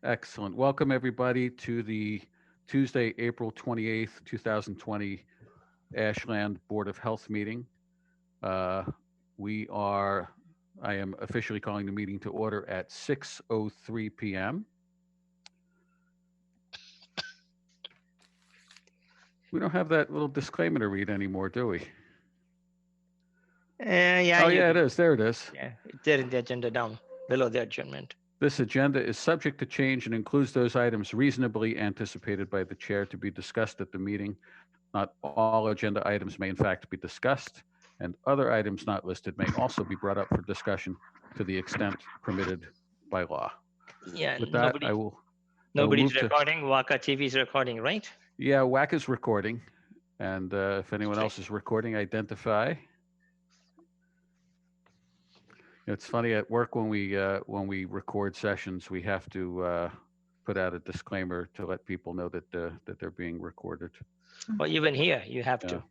Excellent. Welcome, everybody, to the Tuesday, April 28th, 2020 Ashland Board of Health meeting. I am officially calling the meeting to order at 6:03 p.m. We don't have that little disclaimer to read anymore, do we? Yeah, it is. There it is. Yeah, there in the agenda down below the adjournment. This agenda is subject to change and includes those items reasonably anticipated by the chair to be discussed at the meeting. Not all agenda items may in fact be discussed, and other items not listed may also be brought up for discussion to the extent permitted by law. Yeah, With that, nobody's recording. WACA-TV is recording, right? Yeah, WAC is recording, and if anyone else is recording, identify. It's funny at work when we record sessions, we have to put out a disclaimer to let people know that they're being recorded. Well, even here, you have to.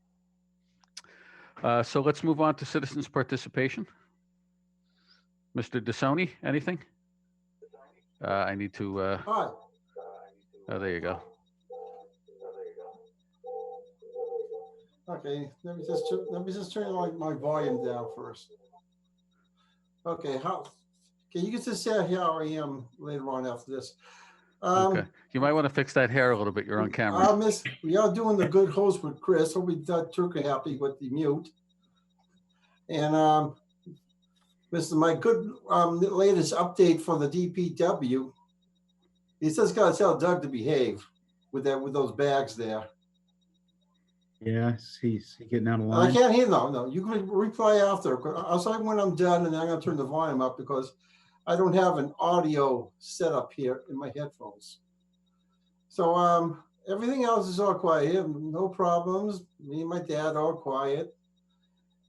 So let's move on to citizens' participation. Mr. DeSoni, anything? I need to. Hi. Oh, there you go. Okay, let me just turn my volume down first. Okay, you can just say how I am later on after this. Okay, you might want to fix that hair a little bit. You're on camera. We are doing the good host with Chris. Hope we got Turkey happy with the mute. And my good latest update for the DPW. He's just got to tell Doug to behave with those bags there. Yeah, he's getting out of line. I can't hear. No. You can reply after. I'll say when I'm done, and then I'm going to turn the volume up because I don't have an audio set up here in my headphones. So everything else is all quiet. No problems. Me and my dad all quiet.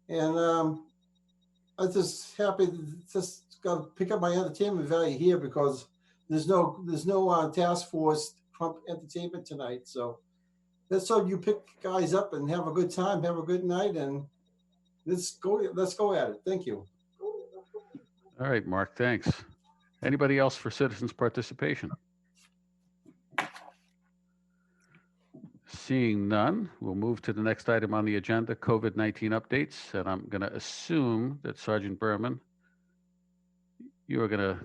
And I'm just happy to just got to pick up my entertainment value here because there's no task force Trump entertainment tonight. So let's hope you pick guys up and have a good time, have a good night, and let's go at it. Thank you. All right, Mark, thanks. Anybody else for citizens' participation? Seeing none, we'll move to the next item on the agenda, COVID-19 updates. And I'm going to assume that Sergeant Berman, you are going to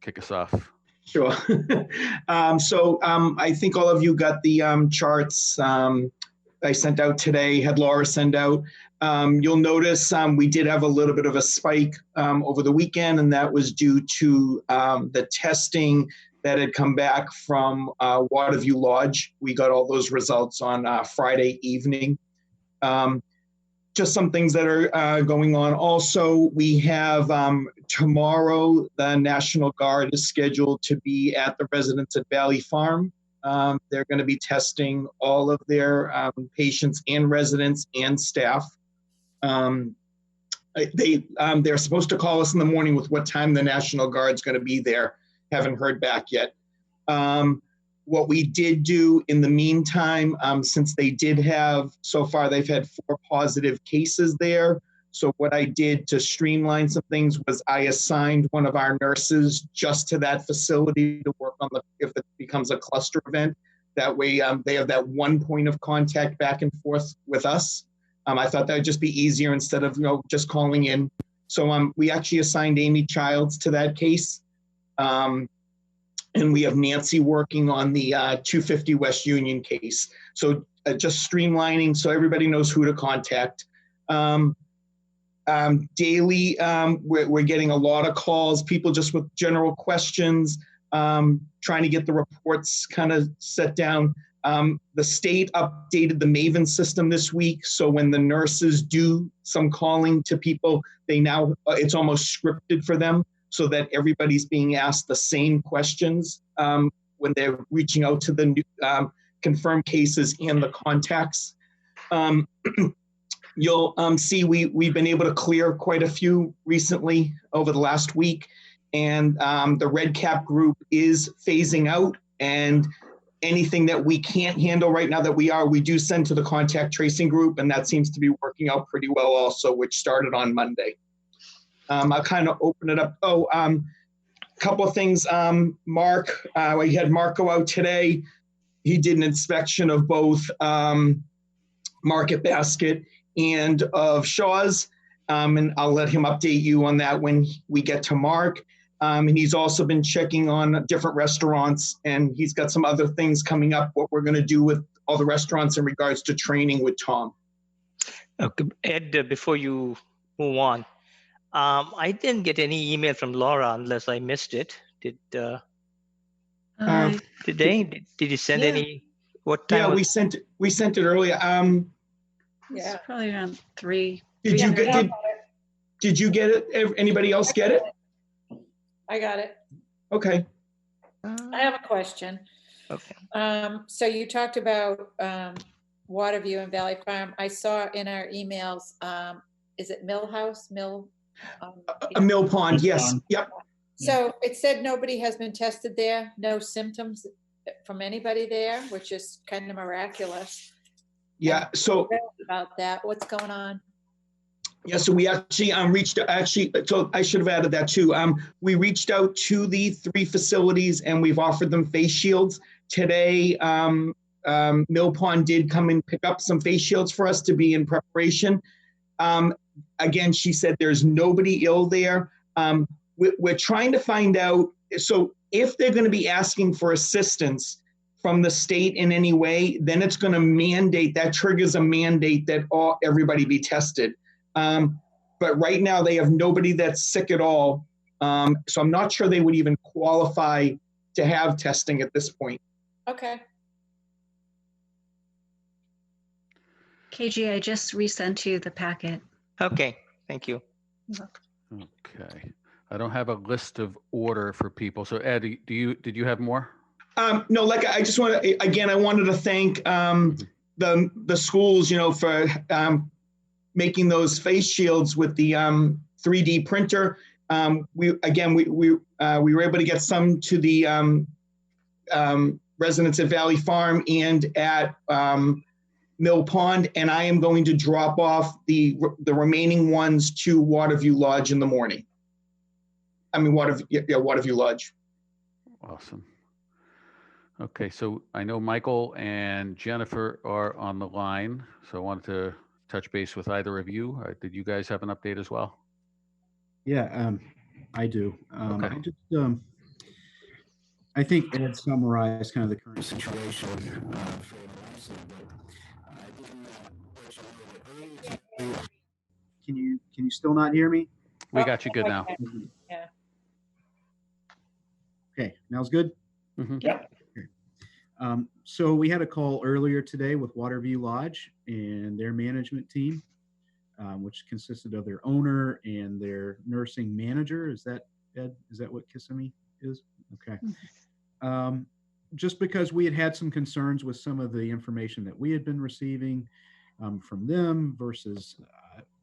kick us off. Sure. I think all of you got the charts I sent out today, had Laura send out. You'll notice we did have a little bit of a spike over the weekend, and that was due to the testing that had come back from Waterview Lodge. We got all those results on Friday evening. Just some things that are going on. Also, we have tomorrow, the National Guard is scheduled to be at the residence at Valley Farm. They're going to be testing all of their patients and residents and staff. They're supposed to call us in the morning with what time the National Guard's going to be there. Haven't heard back yet. What we did do in the meantime, since they did have, so far they've had 4 positive cases there. So what I did to streamline some things was I assigned one of our nurses just to that facility to work on if it becomes a cluster event. That way they have that one point of contact back and forth with us. I thought that would just be easier instead of just calling in. So we actually assigned Amy Childs to that case. And we have Nancy working on the 250 West Union case. So just streamlining so everybody knows who to contact. Daily, we're getting a lot of calls, people just with general questions, trying to get the reports kind of set down. The state updated the Maven system this week. So when the nurses do some calling to people, it's almost scripted for them, so that everybody's being asked the same questions when they're reaching out to the confirmed cases and the contacts. You'll see we've been able to clear quite a few recently over the last week, and the Red Cap group is phasing out, and anything that we can't handle right now we do send to the contact tracing group, and that seems to be working out pretty well also, which started on Monday. I'll kind of open it up. couple of things. Mark, we had Mark go out today. He did an inspection of both Market Basket and of Shaw's. And I'll let him update you on that when we get to Mark. And he's also been checking on different restaurants, and he's got some other things coming up, what we're going to do with all the restaurants in regards to training with Tom. Okay. Ed, before you move on, I didn't get any email from Laura unless I missed it. Did they? Did you send any? What time? Yeah, we sent it earlier. Yeah, probably around 3. Did you get it? Anybody else get it? I got it. Okay. I have a question. Okay. So you talked about Waterview and Valley Farm. I saw in our emails, is it Mill House? A Mill Pond, yes. Yep. So it said nobody has been tested there, no symptoms from anybody there, which is kind of miraculous. Yeah, so about that, what's going on? yeah, so we actually so I should have added that too. We reached out to the 3 facilities and we've offered them face shields. Today, Mill Pond did come and pick up some face shields for us to be in preparation. Again, she said there's nobody ill there. We're trying to find out, so if they're going to be asking for assistance from the state in any way, then it's going to mandate, that triggers a mandate that everybody be tested. But right now they have nobody that's sick at all. So I'm not sure they would even qualify to have testing at this point. Okay. KG, I just resent you the packet. Okay, thank you. Okay. I don't have a list of order for people. So Ed, did you have more? No, like I just want to, again, I wanted to thank the schools, for making those face shields with the 3D printer. We were able to get some to the residents at Valley Farm and at Mill Pond, and I am going to drop off the remaining ones to Waterview Lodge in the morning. I mean, Waterview Lodge. Awesome. Okay, so I know Michael and Jennifer are on the line, so I wanted to touch base with either of you. Did you guys have an update as well? Yeah, I do. Okay. I just, I think Ed summarized kind of the current situation. Can you still not hear me? We got you good now. Yeah. Okay, now's good. Mm-hmm. Yeah. So we had a call earlier today with Waterview Lodge and their management team, which consisted of their owner and their nursing manager. Is that, Ed? Is that what Kissimmee is? Okay. Just because we had some concerns with some of the information that we had been receiving from them versus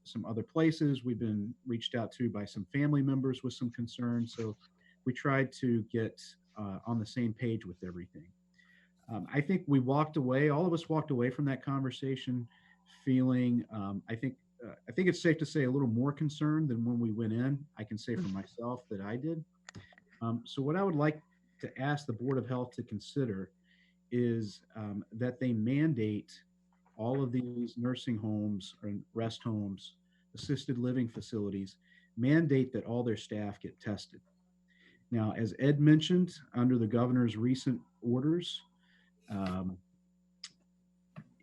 some other places. We've been reached out to by some family members with some concerns. So we tried to get on the same page with everything. I think we walked away, all of us walked away from that conversation feeling, I think it's safe to say a little more concerned than when we went in. I can say for myself that I did. So what I would like to ask the Board of Health to consider is that they mandate all of these nursing homes or rest homes, assisted living facilities, mandate that all their staff get tested. Now, as Ed mentioned, under the governor's recent orders,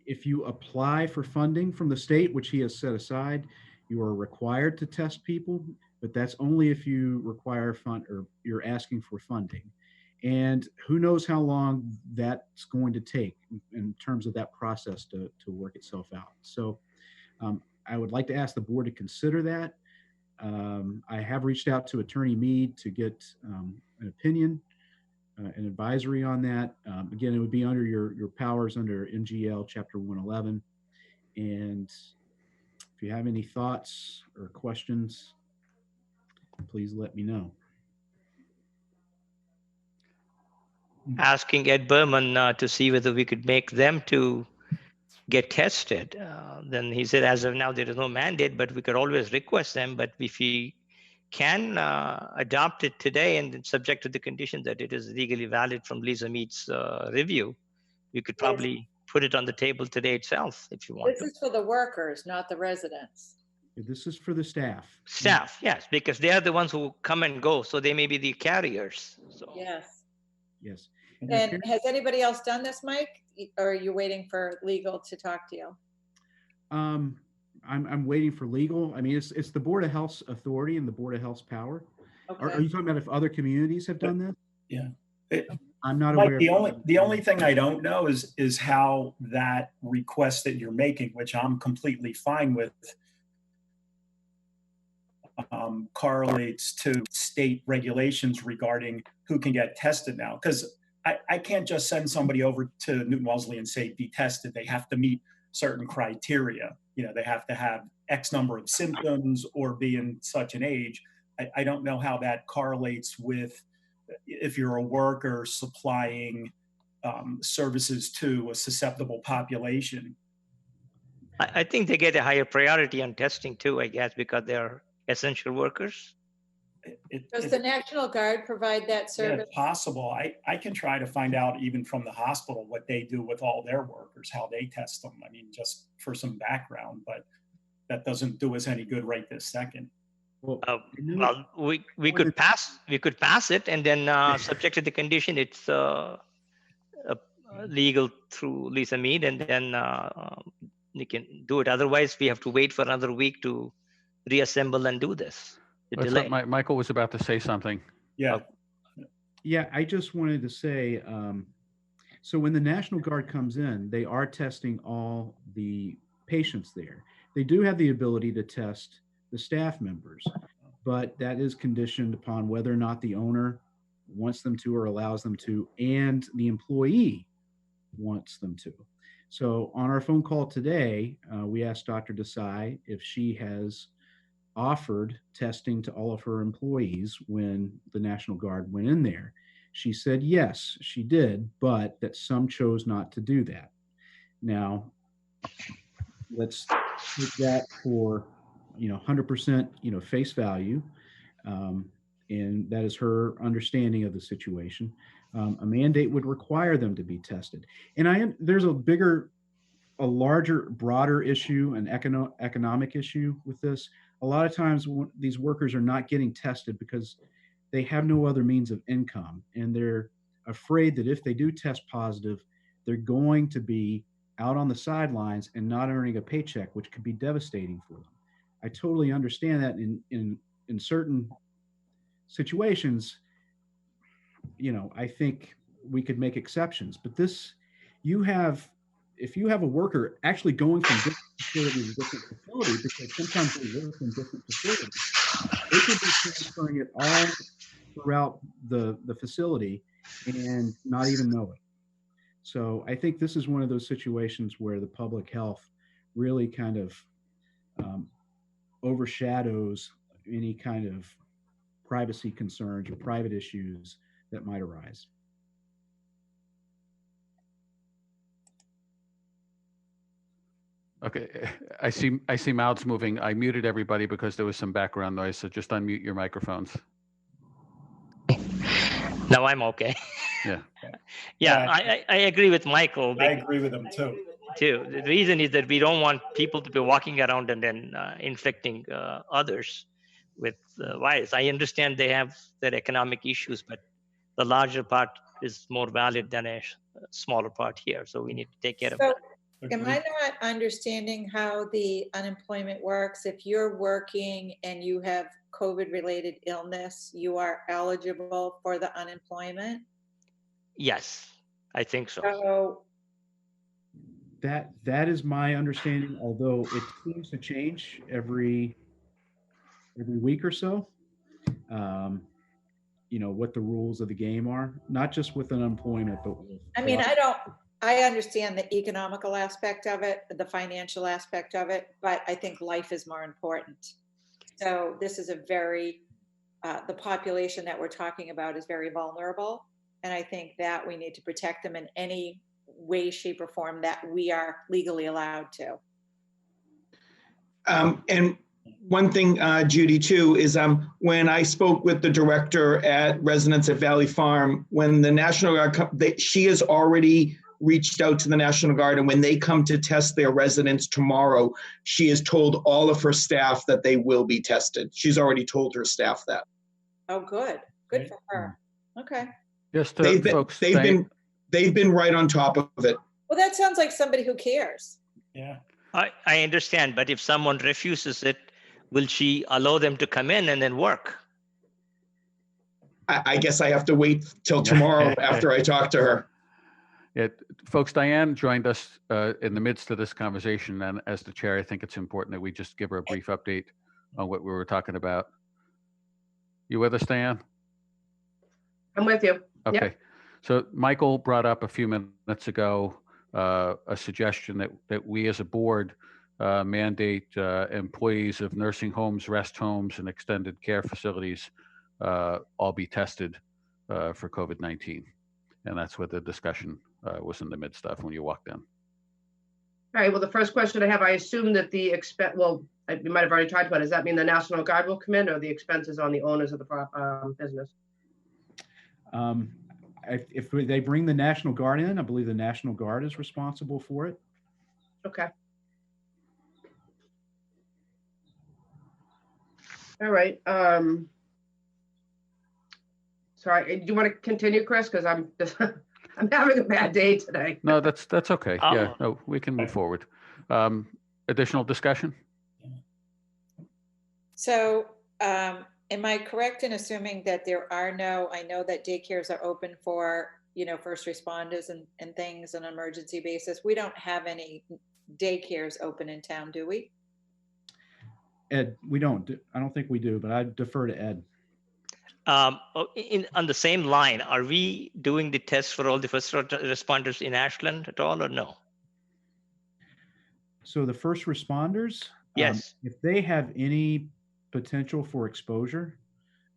if you apply for funding from the state, which he has set aside, you are required to test people, but that's only if you require fund or you're asking for funding. And who knows how long that's going to take in terms of that process to work itself out. So I would like to ask the board to consider that. I have reached out to Attorney Mead to get an opinion, an advisory on that. Again, it would be under your powers under MGL Chapter 111. And if you have any thoughts or questions, please let me know. Asking Ed Berman to see whether we could make them to get tested. Then he said, as of now, there is no mandate, but we could always request them. But if we can adopt it today, and then subject to the condition that it is legally valid from Lisa Mead's review, you could probably put it on the table today itself if you want This to. is for the workers, not the residents. This is for the staff. Staff, yes, because they are the ones who come and go, so they may be the carriers. So. Yes. Yes. And has anybody else done this, Mike? Or are you waiting for legal to talk to you? I'm waiting for legal. I mean, it's the Board of Health's authority and the Board of Health's power. Okay. Are you talking about if other communities have done this? Yeah. I'm not Mike, aware. the only thing I don't know is how that request that you're making, which I'm completely fine with, correlates to state regulations regarding who can get tested now. Because I can't just send somebody over to Newton Wellesley and say, be tested. They have to meet certain criteria. They have to have X number of symptoms or be in such an age. I don't know how that correlates with if you're a worker supplying services to a susceptible population. I think they get a higher priority on testing too, I guess, because they're essential workers. Does the National Guard provide that service? Yeah, it's possible. I can try to find out even from the hospital what they do with all their workers, how they test them. I mean, just for some background, but that doesn't do us any good right this second. Well, we could pass it, and then subject to the condition, it's legal through Lisa Mead, and then they can do it. Otherwise, we have to wait for another week to reassemble and do this. Michael was about to say something. Yeah. Yeah, I just wanted to say, so when the National Guard comes in, they are testing all the patients there. They do have the ability to test the staff members, but that is conditioned upon whether or not the owner wants them to or allows them to, and the employee wants them to. So on our phone call today, we asked Dr. Desai if she has offered testing to all of her employees when the National Guard went in there. She said yes, she did, but that some chose not to do that. Now, let's take that for 100% face value, and that is her understanding of the situation. A mandate would require them to be tested, and there's a larger, broader issue, an economic issue with this. A lot of times these workers are not getting tested because they have no other means of income, and they're afraid that if they do test positive, they're going to be out on the sidelines and not earning a paycheck, which could be devastating for them. I totally understand that in certain situations, I think we could make exceptions, but if you have a worker actually going from different facility to different facility, because sometimes they work in different facilities, they could be transferring it all throughout the facility and not even know it. So I think this is one of those situations where the public health really kind of overshadows any kind of privacy concerns or private issues that might arise. Okay, I see mouths moving. I muted everybody because there was some background noise, so just unmute your microphones. Now I'm okay. Yeah. Yeah, I agree with Michael. I agree with him too. The reason is that we don't want people to be walking around and then infecting others with virus. I understand they have their economic issues, but the larger part is more valid than a smaller part here. So we need to take care of that. Am I not understanding how the unemployment works? If you're working and you have COVID-related illness, you are eligible for the unemployment? Yes, I think so. So that is my understanding, although it seems to change every week or so. What the rules of the game are, not just with unemployment, but with I understand the economical aspect of it, the financial aspect of it, but I think life is more important. So this is the population that we're talking about is very vulnerable. And I think that we need to protect them in any way, shape, or form that we are legally allowed to. And One thing, Judy, too, is when I spoke with the director at residents at Valley Farm, when the National Guard, she has already reached out to the National Guard, and when they come to test their residents tomorrow, she has told all of her staff that they will be tested. She's already told her staff that. Oh, good. Good for her. Okay. Just They've been, folks, they've been right on top of it. Well, that sounds like somebody who cares. Yeah. I understand, but if someone refuses it, will she allow them to come in and then work? I guess I have to wait till tomorrow after I talk to her. Yeah, folks, Diane joined us in the midst of this conversation, and as the chair, I think it's important that we just give her a brief update on what we were talking about. You with us, Diane? I'm with you. Okay. Yep. So Michael brought up a few minutes ago a suggestion that we as a board mandate employees of nursing homes, rest homes, and extended care facilities all be tested for COVID-19. And that's what the discussion was in the midst of when you walked in. All right. Well, the first question I have, I assume that the you might have already talked about it. Does that mean the National Guard will come in, or the expenses on the owners of the business? If they bring the National Guard in, I believe the National Guard is responsible for it. Okay. All right. Sorry, do you want to continue, Chris? Because I'm just I'm having a bad day today. No, that's okay. Yeah, no, we can move forward. Additional discussion? So am I correct in assuming that there are I know that daycares are open for, first responders and things on an emergency basis. We don't have any daycares open in town, do we? Ed, we don't. I don't think we do, but I defer to Ed. On the same line, are we doing the tests for all the first responders in Ashland at all, or no? So the first responders, yes, if they have any potential for exposure,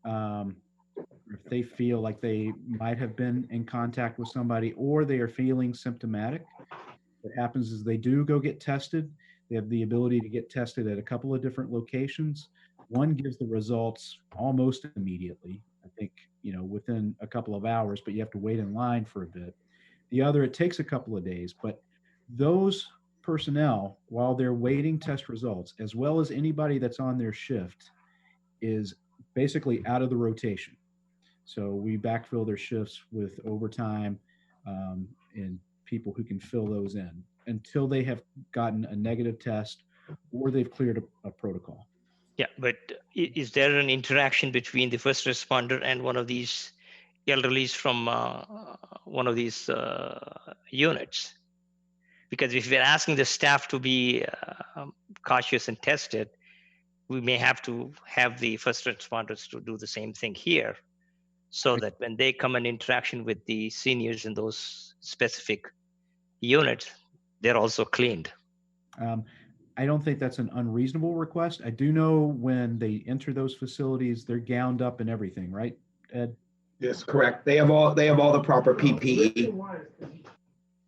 if they feel like they might have been in contact with somebody, or they are feeling symptomatic, what happens is they do go get tested. They have the ability to get tested at a couple of different locations. One gives the results almost immediately, I think, within a couple of hours, but you have to wait in line for a bit. The other, it takes a couple of days, but those personnel, while they're waiting test results, as well as anybody that's on their shift, is basically out of the rotation. So we backfill their shifts with overtime and people who can fill those in until they have gotten a negative test or they've cleared a protocol. Yeah, but is there an interaction between the first responder and one of these elderlies from one of these units? Because if we're asking the staff to be cautious and tested, we may have to have the first responders to do the same thing here, so that when they come in interaction with the seniors in those specific units, they're also cleaned. I don't think that's an unreasonable request. I do know when they enter those facilities, they're gowned up and everything, right, Ed? Yes, correct. They have all the proper PPE.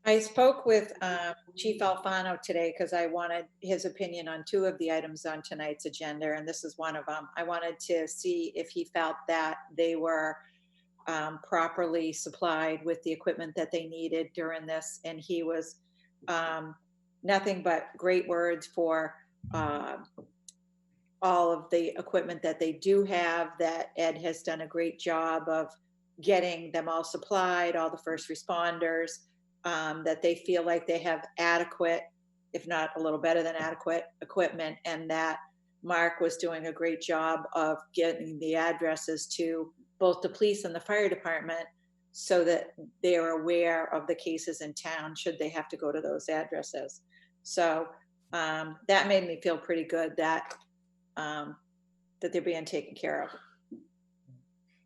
I spoke with Chief Alfano today because I wanted his opinion on two of the items on tonight's agenda, and this is one of them. I wanted to see if he felt that they were properly supplied with the equipment that they needed during this, and he was nothing but great words for all of the equipment that they do have, that Ed has done a great job of getting them all supplied, all the first responders, that they feel like they have adequate, if not a little better than adequate equipment, and that Mark was doing a great job of getting the addresses to both the police and the fire department so that they're aware of the cases in town should they have to go to those addresses. So that made me feel pretty good that that they're being taken care of.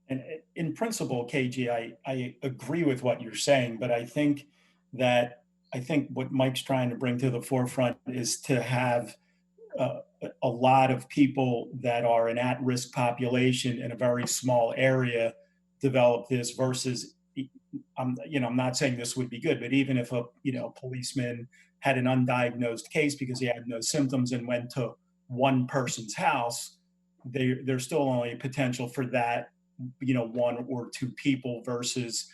And in principle, KG, I agree with what you're saying, but I think what Mike's trying to bring to the forefront is to have a lot of people that are an at-risk population in a very small area develop this versus, I'm not saying this would be good, but even if a policeman had an undiagnosed case because he had no symptoms and went to one person's house, there's still only a potential for that, one or two people versus,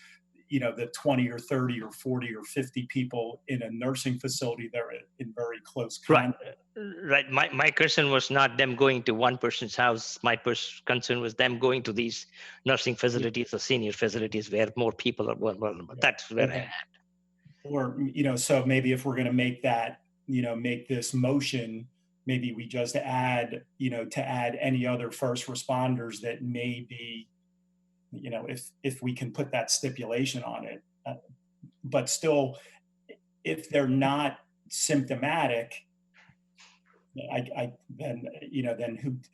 the 20 or 30 or 40 or 50 people in a nursing facility that are in very close contact. Right. My concern was not them going to one person's house. My concern was them going to these nursing facilities or senior facilities where more people are. Well, that's where I am. Or, so maybe if we're going to make that, make this motion, maybe we just add, to add any other first responders that may be, if we can put that stipulation on it, but still, if they're not symptomatic, then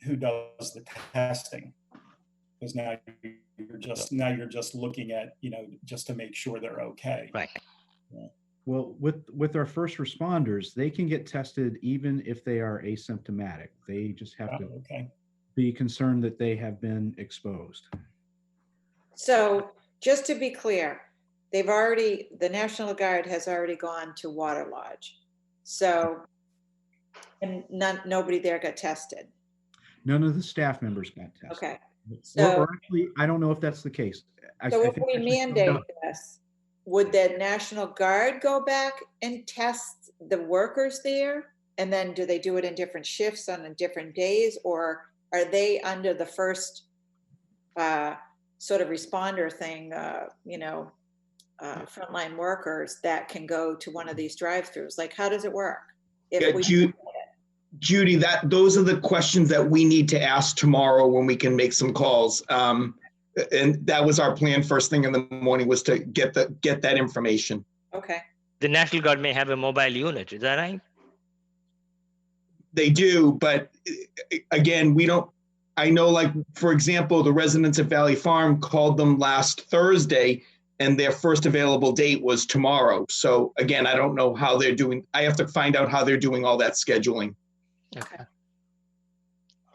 who does the testing? Because now you're just looking at, just to make sure they're okay. Right. Yeah. Well, with our first responders, they can get tested even if they are asymptomatic. They just have to be concerned that they have been exposed. So just to be clear, the National Guard has already gone to Water Lodge. So, and nobody there got tested. None of the staff members got tested. Okay. So, or actually, I don't know if that's the case. So if we mandate this, would the National Guard go back and test the workers there? And then do they do it in different shifts on different days? Or are they under the first sort of responder thing, frontline workers that can go to one of these drive-throughs? Like, how does it work? Judy, those are the questions that we need to ask tomorrow when we can make some calls. And that was our plan first thing in the morning, was to get that information. Okay. The National Guard may have a mobile unit, is that right? They do, but again, I know, like, for example, the residents at Valley Farm called them last Thursday and their first available date was tomorrow. So again, I don't know how they're doing. I have to find out how they're doing all that scheduling. Okay.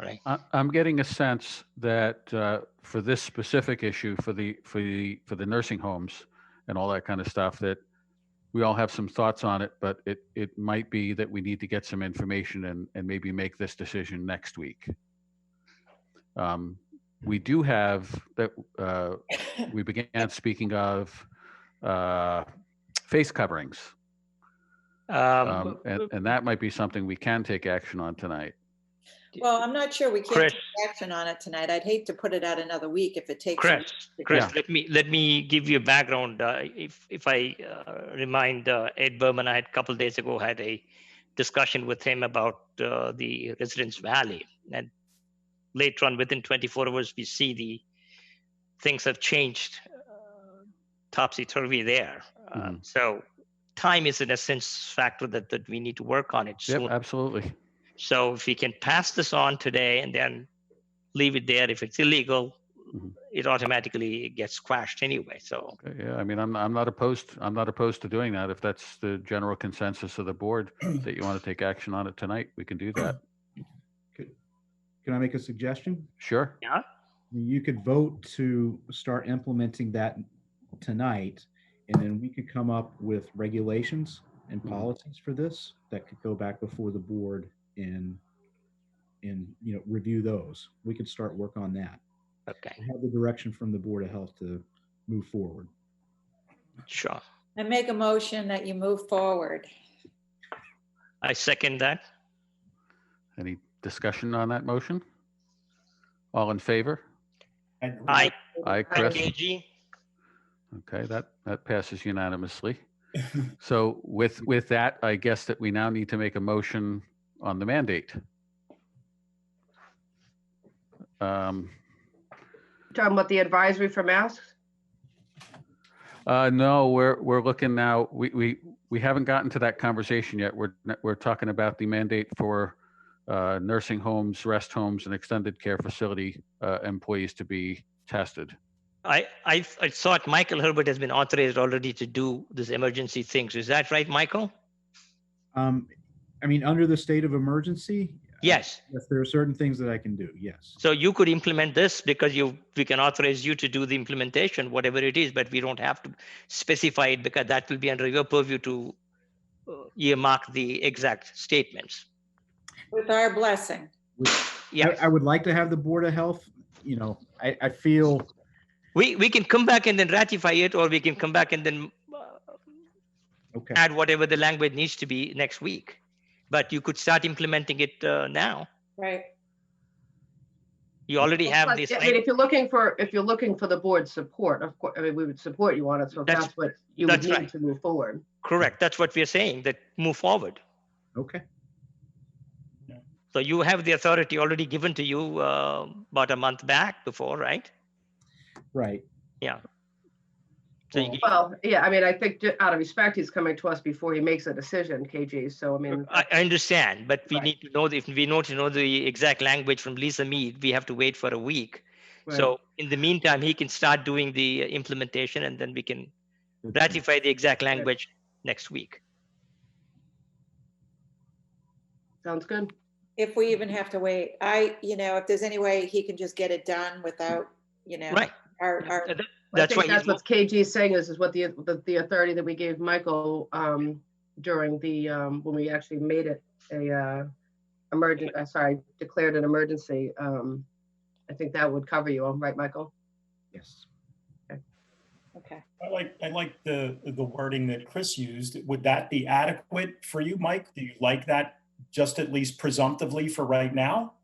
All right. I'm getting a sense that for this specific issue, for the nursing homes and all that kind of stuff, that we all have some thoughts on it, but it might be that we need to get some information and maybe make this decision next week. We do have that. We began speaking of face coverings, and that might be something we can take action on tonight. Well, I'm not sure we can Chris, take action on it tonight. I'd hate to put it out another week if it takes. Chris, let me give you a background. If I remind Ed Berman, I had a couple of days ago had a discussion with him about the Residence Valley, and later on, within 24 hours, we see the things have changed topsy-turvy there. So time is, in a sense, factor that we need to work on it soon. Yep, absolutely. So if we can pass this on today and then leave it there, if it's illegal, it automatically gets squashed anyway. So yeah, I mean, I'm not opposed to doing that. If that's the general consensus of the board that you want to take action on it tonight, we can do that. Can I make a suggestion? Sure. Yeah. You could vote to start implementing that tonight, and then we could come up with regulations and policies for this that could go back before the board and review those. We could start work on that. Okay. Have the direction from the Board of Health to move forward. Sure. I make a motion that you move forward. I second that. Any discussion on that motion? All in favor? Aye. Aye, Chris. KG. Okay, that passes unanimously. So with that, I guess that we now need to make a motion on the mandate. Talking about the advisory for masks? No, we're looking now. We haven't gotten to that conversation yet. We're talking about the mandate for nursing homes, rest homes, and extended care facility employees to be tested. I thought Michael Herbert has been authorized already to do this emergency things. Is that right, Michael? I mean, under the state of emergency, Yes. Yes, there are certain things that I can do. Yes. So you could implement this because we can authorize you to do the implementation, whatever it is, but we don't have to specify it because that will be under your purview to earmark the exact statements. With our blessing. Yeah. I would like to have the Board of Health, I feel, We can come back and then ratify it, or we can come back and then okay, add whatever the language needs to be next week. But you could start implementing it now. Right. You already have But, this. I mean, if you're looking for the board's support, of course, I mean, we would support you on it. So if That's- that's what you would that's need right. to move forward. Correct. That's what we're saying, that move forward. okay. So you have the authority already given to you about a month back before, right? Right. Yeah. So you, Well, yeah, I mean, I think out of respect, he's coming to us before he makes a decision, KG. So, I mean, I understand, but we Right. need to know if we know to know the exact language from Lisa Mead, we have to wait for a week. right. So in the meantime, he can start doing the implementation, and then we can ratify the exact language next week. Sounds good. If we even have to wait, if there's any way he can just get it done without, Right. our That's I why think that's what KG is saying is what the authority that we gave Michael during the when we actually made it a declared an emergency. I think that would cover you, right, Michael? Yes. Okay. I like the wording that Chris used. Would that be adequate for you, Mike? Do you like that just at least presumptively for right now?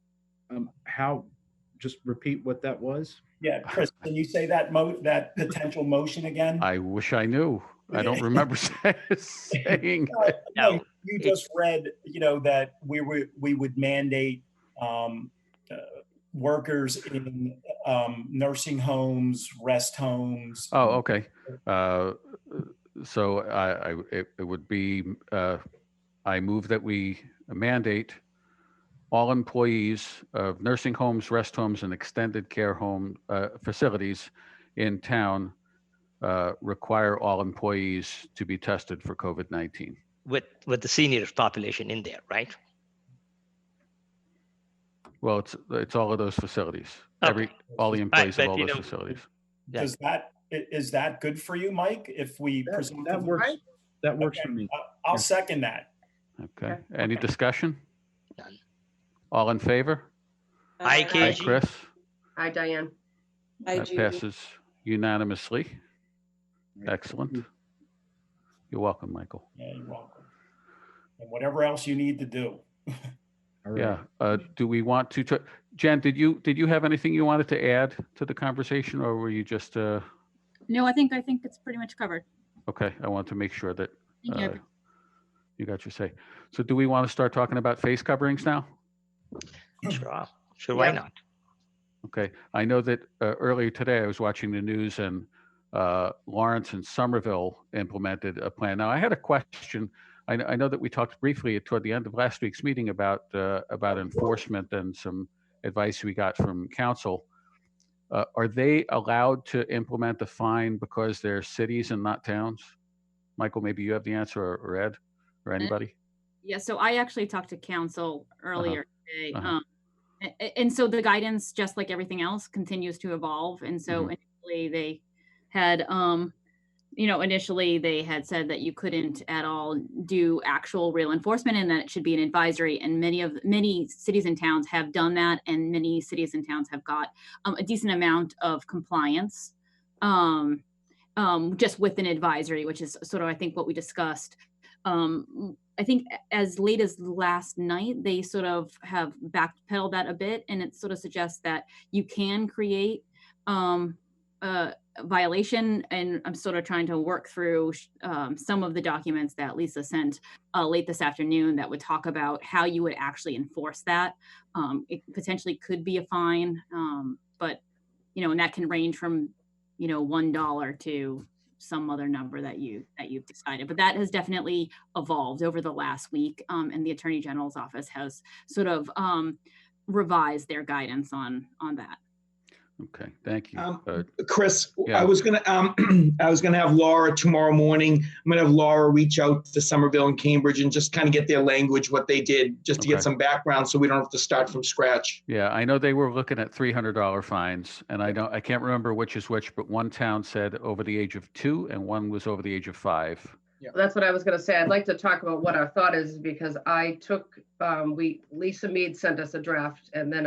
Just repeat what that was? Yeah, Chris, can you say that potential motion again? I wish I knew. I don't remember saying. No, you just read, that we would mandate workers in nursing homes, rest homes. Oh, okay. So it would be, I move that we mandate all employees of nursing homes, rest homes, and extended care home facilities in town require all employees to be tested for COVID-19. With the senior population in there, right? Well, it's all of those facilities. Okay. All the employees but of all you those know- facilities. Is that good for you, Mike? If we That works. That works for me. I'll second that. Okay. Any discussion? None. All in favor? Aye, Hi, KG. Chris. Hi, Diane. That passes unanimously. Excellent. You're welcome, Michael. Yeah, you're welcome. And whatever else you need to do. All right. Yeah. Do we want to, Jen, did you have anything you wanted to add to the conversation, or were you just, No, I think it's pretty much covered. okay, I want to make sure that Thank you. you got your say. So do we want to start talking about face coverings now? Sure, why Yeah. not? Okay. I know that earlier today I was watching the news, and Lawrence and Somerville implemented a plan. Now I had a question. I know that we talked briefly toward the end of last week's meeting about enforcement and some advice we got from council. Are they allowed to implement a fine because they're cities and not towns? Michael, maybe you have the answer, or Ed, or anybody? Yeah, so I actually talked to council earlier today. Uh-huh. And so the guidance, just like everything else, continues to evolve. And so initially they had, initially they had said that you couldn't at all do actual real enforcement, and that it should be an advisory. And many cities and towns have done that, and many cities and towns have got a decent amount of compliance just with an advisory, which is sort of, I think, what we discussed. I think as late as last night, they sort of have backpedaled that a bit, and it sort of suggests that you can create a violation. And I'm sort of trying to work through some of the documents that Lisa sent late this afternoon that would talk about how you would actually enforce that. It potentially could be a fine, but and that can range from $1 to some other number that you've decided. But that has definitely evolved over the last week, and the Attorney General's office has sort of revised their guidance on that. Okay, thank you. Chris, Yeah. I was gonna have Laura tomorrow morning. I'm gonna have Laura reach out to Somerville and Cambridge and just kind of get their language, what they did, just to Okay. get some background, so we don't have to start from scratch. Yeah, I know they were looking at $300 fines, and I can't remember which is which, but one town said over the age of 2 and one was over the age of 5. That's what I was going to say. I'd like to talk about what our thought is, because I took, Lisa Mead sent us a draft, and then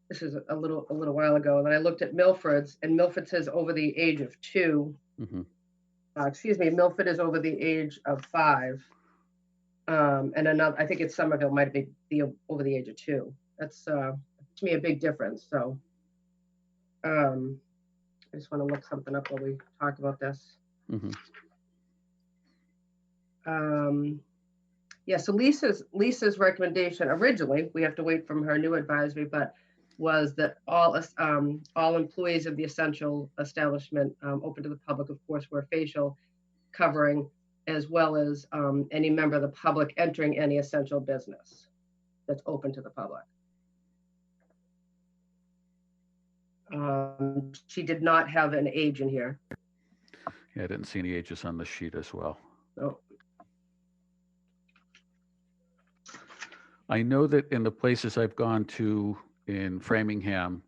this is a little while ago, and then I looked at Milford's, and Milford says over the age of 2. Mhm. Excuse me, Milford is over the age of 5. And another, I think it's Somerville might be over the age of 2. That's to me a big difference. So I just want to look something up while we talk about this. Mhm. Yeah, so Lisa's recommendation originally, we have to wait from her new advisory, but was that all employees of the essential establishment open to the public, of course, wear facial covering, as well as any member of the public entering any essential business that's open to the public. She did not have an age in here. Yeah, I didn't see any ages on the sheet as well. So, I know that in the places I've gone to in Framingham,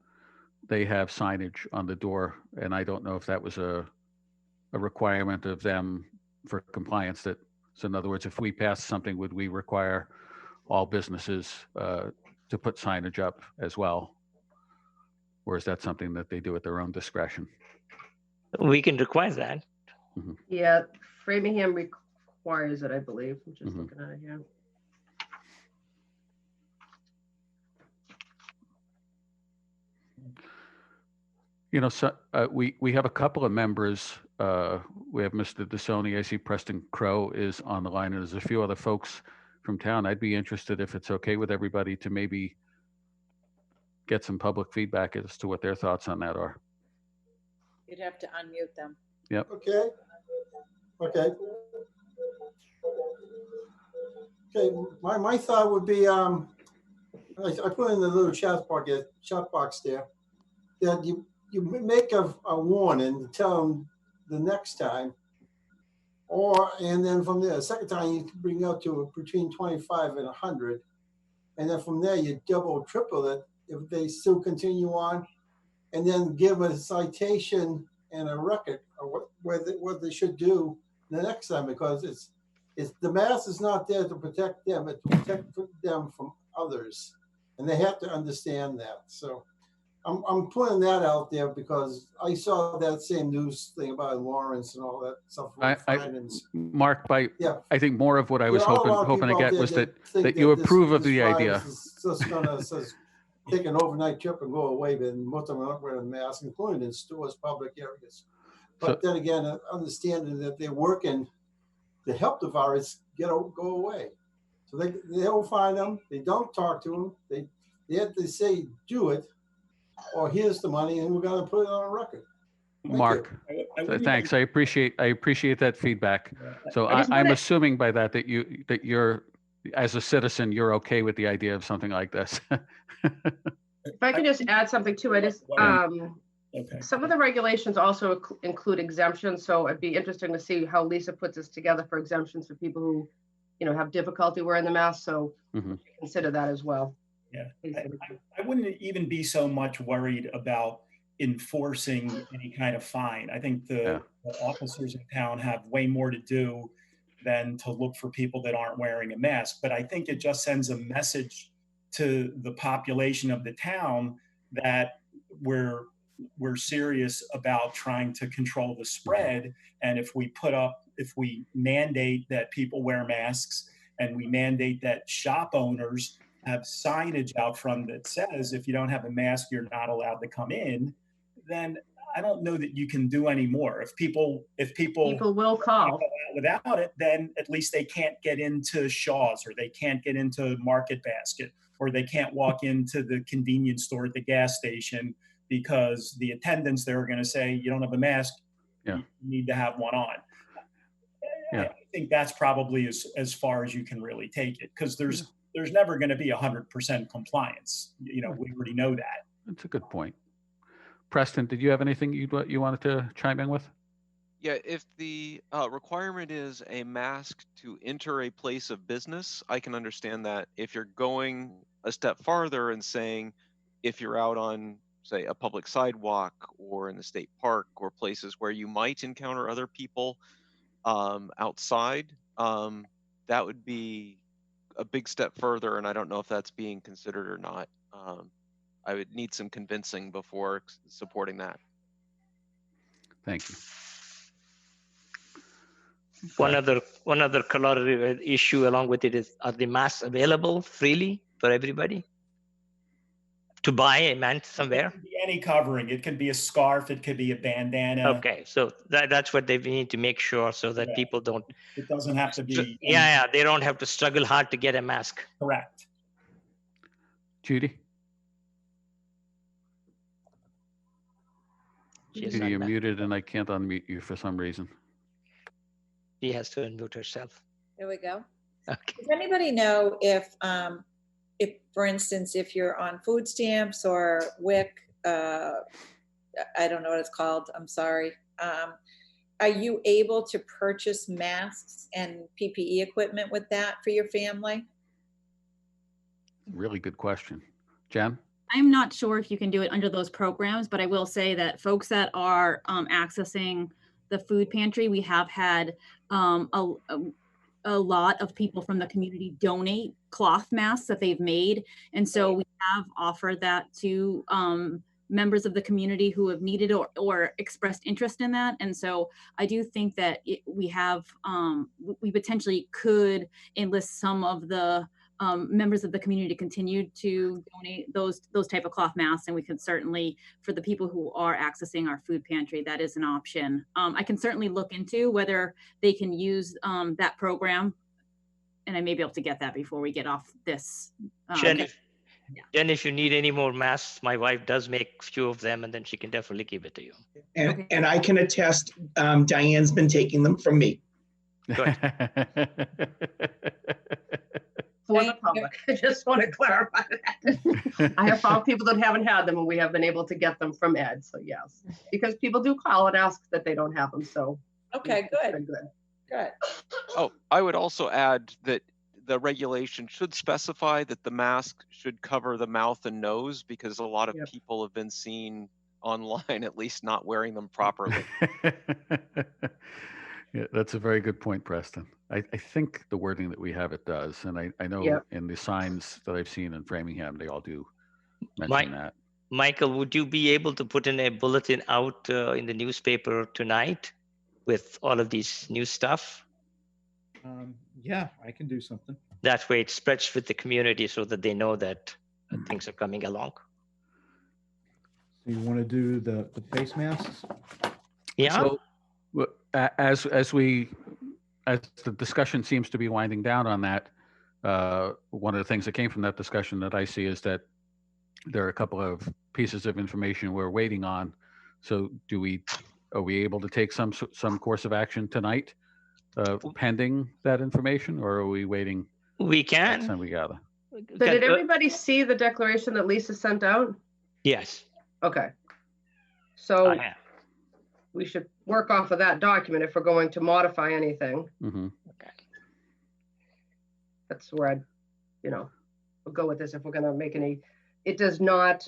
they have signage on the door, and I don't know if that was a requirement of them for compliance. That, so in other words, if we pass something, would we require all businesses to put signage up as well? Or is that something that they do at their own discretion? We can require that. yeah, Framingham requires it, I believe. I'm just looking at it here. You know, so we have a couple of members. We have Mr. DeSoni. I see Preston Crow is on the line, and there's a few other folks from town. I'd be interested, if it's okay with everybody, to maybe get some public feedback as to what their thoughts on that are. You'd have to unmute them. Yep. Okay. Okay. Okay. My thought would be, I put in the little chat box there, that you make a warning to tell them the next time, and then from there, the second time you can bring up to between 25 and 100, and then from there you double, triple it if they still continue on, and then give a citation and a record of what they should do the next time, because it's the mask is not there to protect them, it's to protect them from others, and they have to understand that. So I'm putting that out there because I saw that same news thing about Lawrence and all that stuff. Mark, Yeah. I think more of what I was There are a lot of hoping to people out get there was that think you this- approve of this the idea. virus is just gonna take an overnight trip and go away, but most of them are not wearing masks, including in stores, public areas. But then again, understanding that they're working to help the virus go away. So they don't find them, they don't talk to them, they have to say, do it, or here's the money, and we're gonna put it on a record. Mark, thanks. I appreciate that feedback. So I'm assuming by that you're, as a citizen, you're okay with the idea of something like this. If I can just add something too, some of the regulations also include exemptions. So it'd be interesting to see how Lisa puts this together for exemptions for people who, have difficulty wearing the mask. So consider that as well. Yeah, I wouldn't even be so much worried about enforcing any kind of fine. I think the officers in town have way more to do than to look for people that aren't wearing a mask. But I think it just sends a message to the population of the town that we're serious about trying to control the spread. And if we mandate that people wear masks, and we mandate that shop owners have signage out front that says, if you don't have a mask, you're not allowed to come in, then I don't know that you can do any more. If people will call without it, then at least they can't get into Shaw's, or they can't get into Market Basket, or they can't walk into the convenience store at the gas station because the attendants there are going to say, you don't have a mask, you need to have one on. I think that's probably as far as you can really take it, because there's never going to be 100% compliance. We already know that. That's a good point. Preston, did you have anything you wanted to chime in with? Yeah, if the requirement is a mask to enter a place of business, I can understand that. If you're going a step farther and saying, if you're out on, say, a public sidewalk or in the state park or places where you might encounter other people, outside, that would be a big step further, and I don't know if that's being considered or not. I would need some convincing before supporting that. Thank you. One other corollary issue along with it is, are the masks available freely for everybody to buy a man somewhere? It can be any covering. It can be a scarf. It could be a bandana. Okay, so that's what they need to make sure, so that Yeah. people don't. It doesn't have to be. Yeah, they don't have to struggle hard to get a mask. Correct. Judy? She's Judy, you're unmuted. muted and I can't unmute you for some reason. She has to unmute herself. There we go. Okay. Does anybody know if, for instance, if you're on food stamps or WIC, I don't know what it's called, I'm sorry. Are you able to purchase masks and PPE equipment with that for your family? Really good question. Jen? I'm not sure if you can do it under those programs, but I will say that folks that are accessing the food pantry, we have had a lot of people from the community donate cloth masks that they've made. And so we have offered that to members of the community who have needed or expressed interest in that. And so I do think that we potentially could enlist some of the members of the community to continue to donate those type of cloth masks. And we could certainly, for the people who are accessing our food pantry, that is an option. I can certainly look into whether they can use that program, and I may be able to get that before we get off this. Jen, if you need any more masks, my wife does make a few of them, and then she can definitely give it to you. And I can attest, Diane's been taking them from me. Good. For the public. I just want to clarify that. I have found people that haven't had them, and we have been able to get them from Ed. So yes, because people do call and ask that they don't have them. So okay, good. Good. Oh, I would also add that the regulation should specify that the mask should cover the mouth and nose, because a lot of people have been seen online, at least not wearing them properly. Yeah, that's a very good point, Preston. I think the wording that we have, it does. And I know in the signs that I've seen in Framingham, they all do mention that. Michael, would you be able to put in a bulletin out in the newspaper tonight with all of these new stuff? Yeah, I can do something. That way it spreads with the community so that they know that things are coming along. So you want to do the face masks? Yeah. So, as the discussion seems to be winding down on that, one of the things that came from that discussion that I see is that there are a couple of pieces of information we're waiting on. So are we able to take some course of action tonight, pending that information, or are we waiting? We can. Next time we gather. So did everybody see the declaration that Lisa sent out? Yes. Okay. So we should work off of that document if we're going to modify anything. Mm-hmm. Okay. That's where I'd, we'll go with this if we're going to make any. It does not,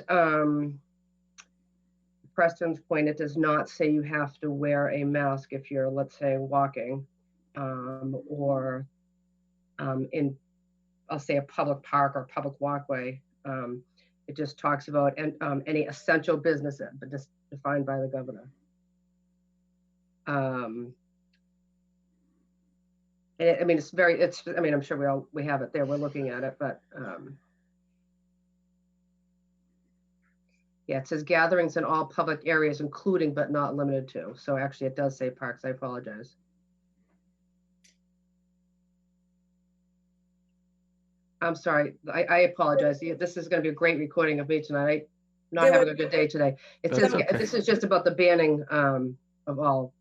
Preston's point, it does not say you have to wear a mask if you're, let's say, walking or in, I'll say, a public park or public walkway. It just talks about any essential business, but just defined by the governor. I'm sure we have it there. We're looking at it, but yeah, it says gatherings in all public areas, including but not limited to. So actually it does say parks. I apologize. I'm sorry. I apologize. This is going to be a great recording of me tonight. Not having a good day today. It says this is just about the banning of all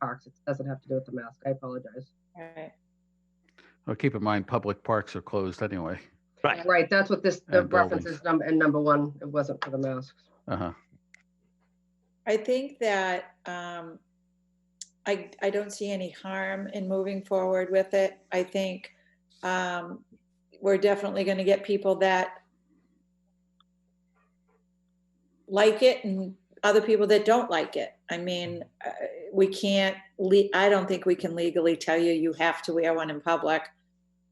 parks. It doesn't have to do with the mask. I apologize. All right. Well, keep in mind, public parks are closed anyway. Right. Right. That's what the And reference is number one. It wasn't for the masks. Uh-huh. I think that I don't see any harm in moving forward with it. I think we're definitely going to get people that like it and other people that don't like it. I mean, we can't, I don't think we can legally tell you, you have to wear one in public.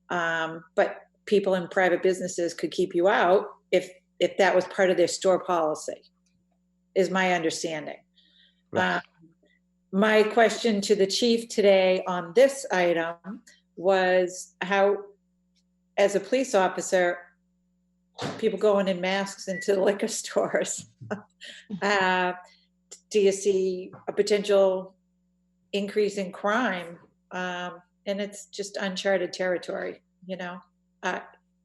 But people in private businesses could keep you out if that was part of their store policy, is my understanding. Right. My question to the chief today on this item was how, as a police officer, people going in masks into the liquor stores. Do you see a potential increase in crime? And it's just uncharted territory, you know.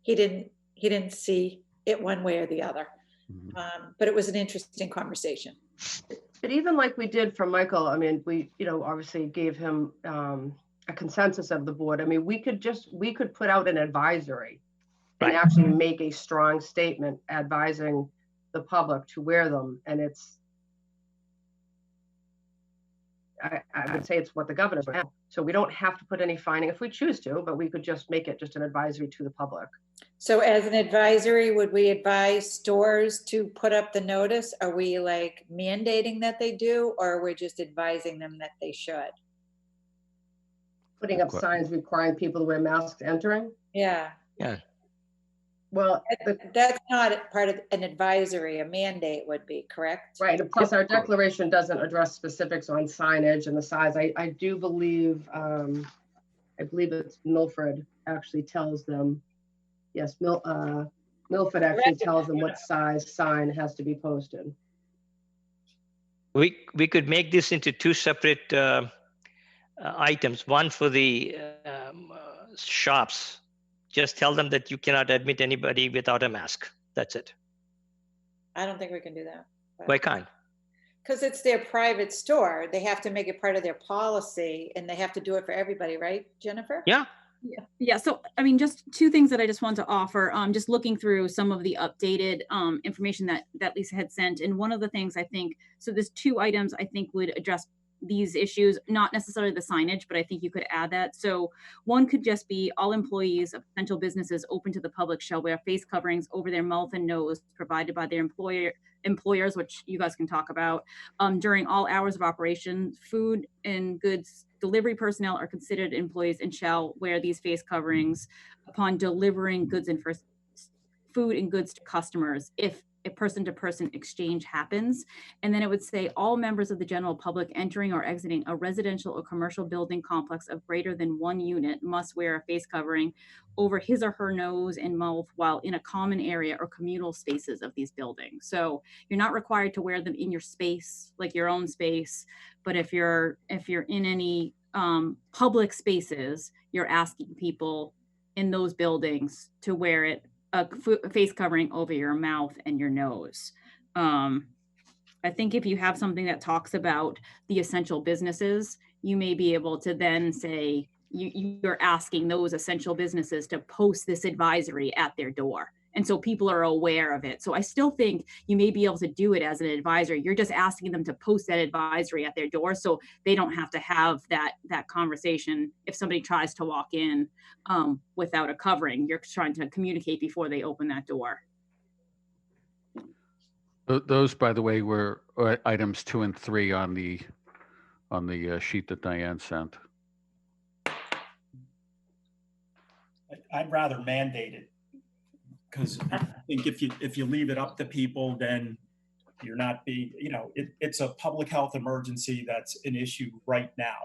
He didn't see it one way or the other. But it was an interesting conversation. But even like we did for Michael, I mean, we, you know, obviously gave him a consensus of the board. I mean, we could put out an advisory and actually make a strong statement advising the public to wear them. And it's, I would say it's what the governor's would have. So we don't have to put any finding if we choose to, but we could just make it just an advisory to the public. So as an advisory, would we advise stores to put up the notice? Are we like mandating that they do, or we're just advising them that they should? Putting up signs requiring people to wear masks entering? Yeah. Yeah. Well, that's not part of an advisory. A mandate would be, correct? Right. And plus, our declaration doesn't address specifics on signage and the size. I do believe, I believe it's Milford actually tells them. Yes, Milford actually tells them what size sign has to be posted. We could make this into two separate items. One for the shops. Just tell them that you cannot admit anybody without a mask. That's it. I don't think we can do that. Why can't? Because it's their private store. They have to make it part of their policy, and they have to do it for everybody, right, Jennifer? Yeah. Yeah. So, I mean, just two things that I just want to offer. Just looking through some of the updated information that Lisa had sent. And one of the things I think, so there's two items I think would address these issues, not necessarily the signage, but I think you could add that. So one could just be all employees of essential businesses open to the public shall wear face coverings over their mouth and nose provided by their employers, which you guys can talk about, during all hours of operation. Food and goods delivery personnel are considered employees and shall wear these face coverings upon delivering goods and food and goods to customers if a person-to-person exchange happens. And then it would say all members of the general public entering or exiting a residential or commercial building complex of greater than one unit must wear a face covering over his or her nose and mouth while in a common area or communal spaces of these buildings. So you're not required to wear them in your space, like your own space, but if you're in any public spaces, you're asking people in those buildings to wear it, a face covering over your mouth and your nose. I think if you have something that talks about the essential businesses, you may be able to then say you're asking those essential businesses to post this advisory at their door. And so people are aware of it. So I still think you may be able to do it as an advisory. You're just asking them to post that advisory at their door so they don't have to have that conversation if somebody tries to walk in without a covering. You're trying to communicate before they open that door. Those, by the way, were items 2 and 3 on the sheet that Diane sent. I'd rather mandate it. Because I think if you leave it up to people, then you're not being, you know, it's a public health emergency that's an issue right now.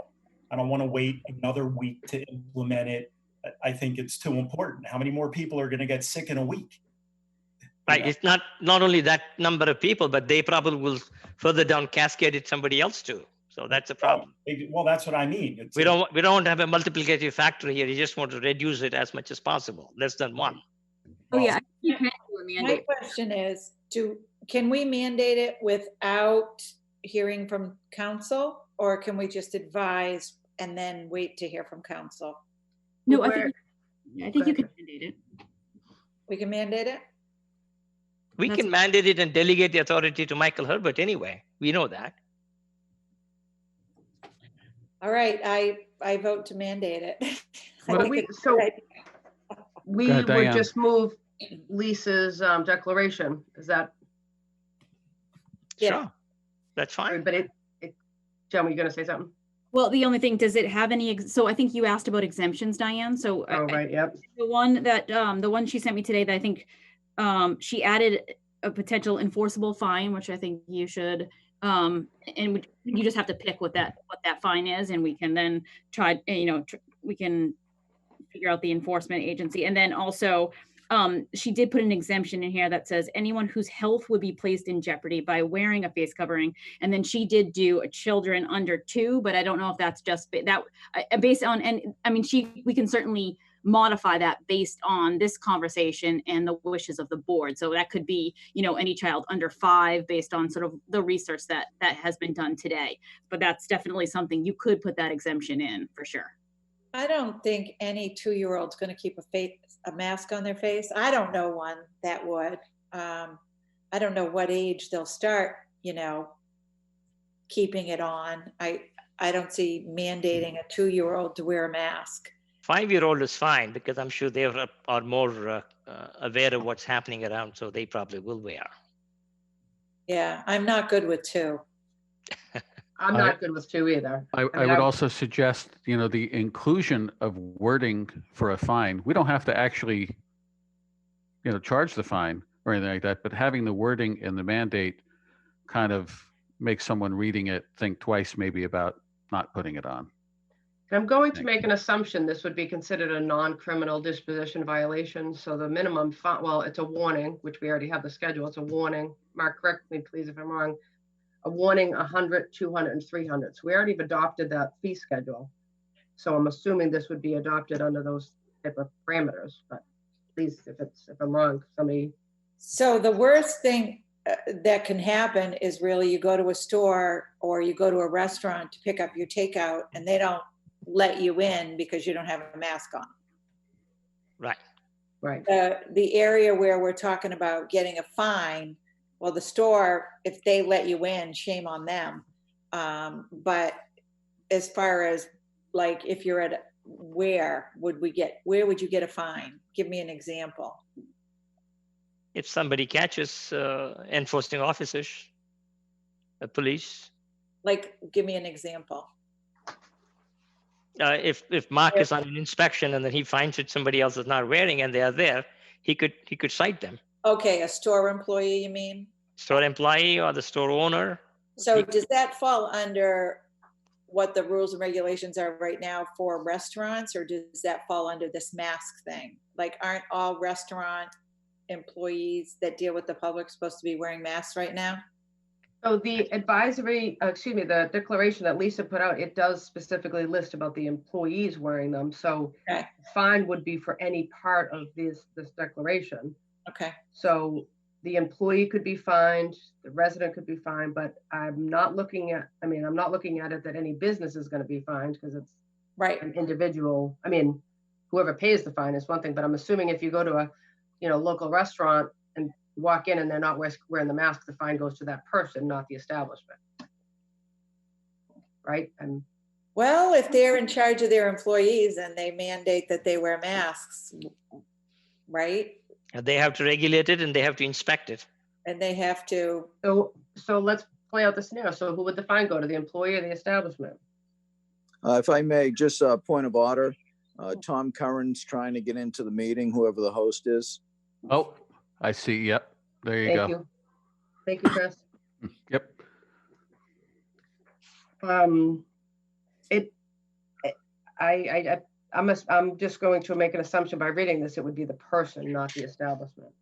I don't want to wait another week to implement it. I think it's too important. How many more people are going to get sick in a week? Right. It's not only that number of people, but they probably will further down cascade it somebody else too. So that's a problem. Well, that's what I mean. We don't want to have a multiplicative factor here. You just want to reduce it as much as possible, less than one. Oh yeah, you can do a mandate. My question is, can we mandate it without hearing from council, or can we just advise and then wait to hear from council? No, I think you can mandate it. We can mandate it? We can mandate it and delegate the authority to Michael Herbert anyway. We know that. All right, I vote to mandate it. We ahead, would Diane. just move Lisa's declaration. Is that? Yeah. Sure. That's fine. But Jen, were you gonna say something? Well, the only thing, does it have any, so I think you asked about exemptions, Diane. So Oh, right, yep. the one she sent me today that I think she added a potential enforceable fine, which I think you should, and you just have to pick what that fine is, and we can then try, we can figure out the enforcement agency. And then also, she did put an exemption in here that says anyone whose health would be placed in jeopardy by wearing a face covering. And then she did do a children under 2, but I don't know if that's just that based on, and I mean, we can certainly modify that based on this conversation and the wishes of the board. So that could be, any child under 5 based on sort of the research that has been done today. But that's definitely something you could put that exemption in for sure. I don't think any 2-year-old's going to keep a mask on their face. I don't know one that would. I don't know what age they'll start, keeping it on. I don't see mandating a 2-year-old to wear a mask. 5-year-old is fine because I'm sure they are more aware of what's happening around, so they probably will wear. Yeah, I'm not good with 2. I'm not good with 2 either. I would also suggest, the inclusion of wording for a fine. We don't have to actually, charge the fine or anything like that, but having the wording in the mandate kind of makes someone reading it think twice maybe about not putting it on. I'm going to make an assumption this would be considered a non-criminal disposition violation. So the minimum fine, well, it's a warning, which we already have the schedule. It's a warning. Mark, correct me please if I'm wrong. A warning, 100, 200, and 300. So we already have adopted that fee schedule. So I'm assuming this would be adopted under those type of parameters. But please, if I'm wrong, somebody. So the worst thing that can happen is really you go to a store or you go to a restaurant to pick up your takeout, and they don't let you in because you don't have a mask on. Right. Right. The area where we're talking about getting a fine. Well, the store, if they let you in, shame on them. But as far as like, if you're at, where would you get a fine? Give me an example. If somebody catches enforcing officers, the police. Like, give me an example. If Mark is on an inspection and then he finds that somebody else is not wearing and they are there, he could cite them. Okay, a store employee, you mean? Store employee or the store owner. So does that fall under what the rules and regulations are right now for restaurants, or does that fall under this mask thing? Like, aren't all restaurant employees that deal with the public supposed to be wearing masks right now? So the advisory, the declaration that Lisa put out, it does specifically list about the employees wearing them. So okay. Fine would be for any part of this declaration. Okay. So the employee could be fined, the resident could be fined, but I'm not looking at it that any business is going to be fined because it's right. An individual. I mean, whoever pays the fine is one thing, but I'm assuming if you go to a local restaurant and walk in and they're not wearing the mask, the fine goes to that person, not the establishment. Right? Well, if they're in charge of their employees and they mandate that they wear masks, right? They have to regulate it and they have to inspect it. And they have to. So let's play out the scenario. So who would the fine go to, the employee or the establishment? If I may, just a point of order. Tom Curran's trying to get into the meeting, whoever the host is. Oh, I see. Yep. There you go. Thank you, Chris. Yep. I'm just going to make an assumption by reading this, it would be the person, not the establishment.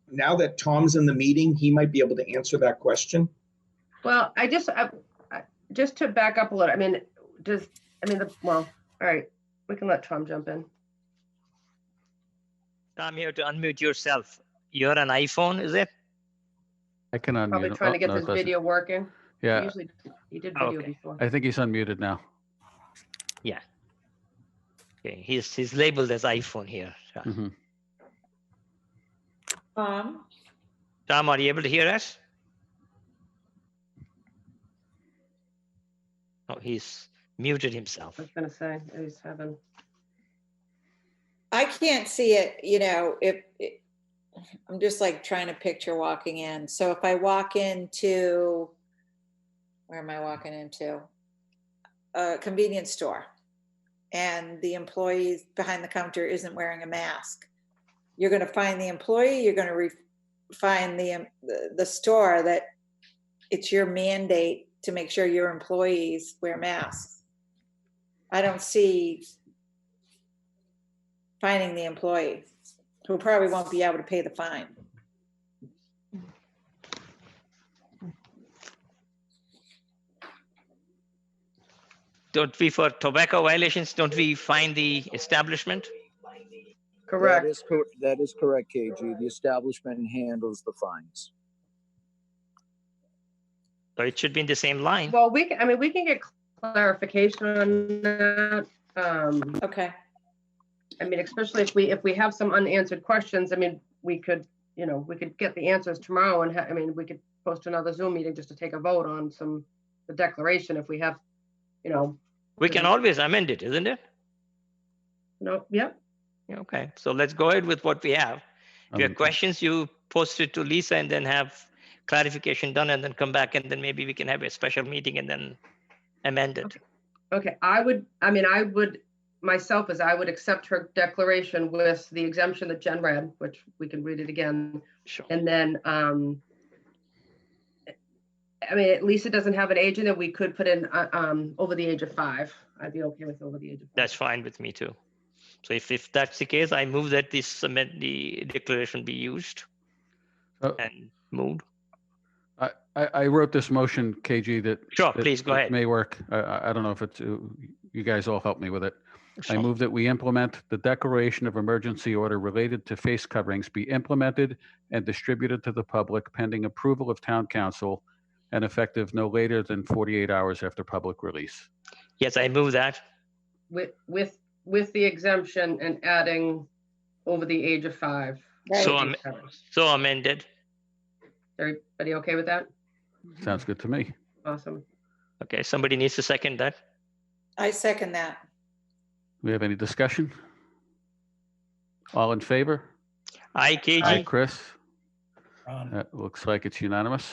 Now that Tom's in the meeting, he might be able to answer that question. Well, just to back up a little, all right, we can let Tom jump in. Tom, you have to unmute yourself. You're an iPhone, is it? I can unmute. Probably trying to get this video working. Yeah. Usually he did video before. I think he's unmuted now. Yeah. Okay, he's labeled as iPhone here. Mm-hmm. Tom, are you able to hear us? Oh, he's muted himself. I was gonna say, he's having, I can't see it, you know, I'm just like trying to picture walking in. So if I walk into, where am I walking into? A convenience store, and the employee behind the counter isn't wearing a mask. You're going to find the employee, you're going to find the store that it's your mandate to make sure your employees wear masks. I don't see finding the employee, who probably won't be able to pay the fine. Don't we, for tobacco violations, don't we fine the establishment? correct. That is correct, KG. The establishment handles the fines. So it should be in the same line. Well, we can get clarification on that. Okay. I mean, especially if we have some unanswered questions, I mean, we could get the answers tomorrow, and we could post another Zoom meeting just to take a vote on the declaration if we have, We can always amend it, isn't it? no, yep. Yeah, okay, so let's go ahead with what we have. If you have questions, you post it to Lisa and then have clarification done and then come back, and then maybe we can have a special meeting and then amend it. Okay, I would accept her declaration with the exemption that Jen read, which we can read it again. Sure. And then, at least it doesn't have an age in it. We could put in over the age of 5. I'd be okay with over the age of 5. That's fine with me too. So if that's the case, I move that the declaration be used and moved. I wrote this motion, KG, that. Sure, that- please go that ahead. May work. I don't know if it's, you guys all help me with it. I Sure. move that we implement the declaration of emergency order related to face coverings be implemented and distributed to the public pending approval of town council and effective no later than 48 hours after public release. Yes, I move that. With the exemption and adding over the age of 5. Right. So amended. Everybody okay with that? Sounds good to me. Awesome. Okay, somebody needs to second that. I second that. We have any discussion? All in favor? Aye, KG. Aye, Chris. Ron. That looks like it's unanimous.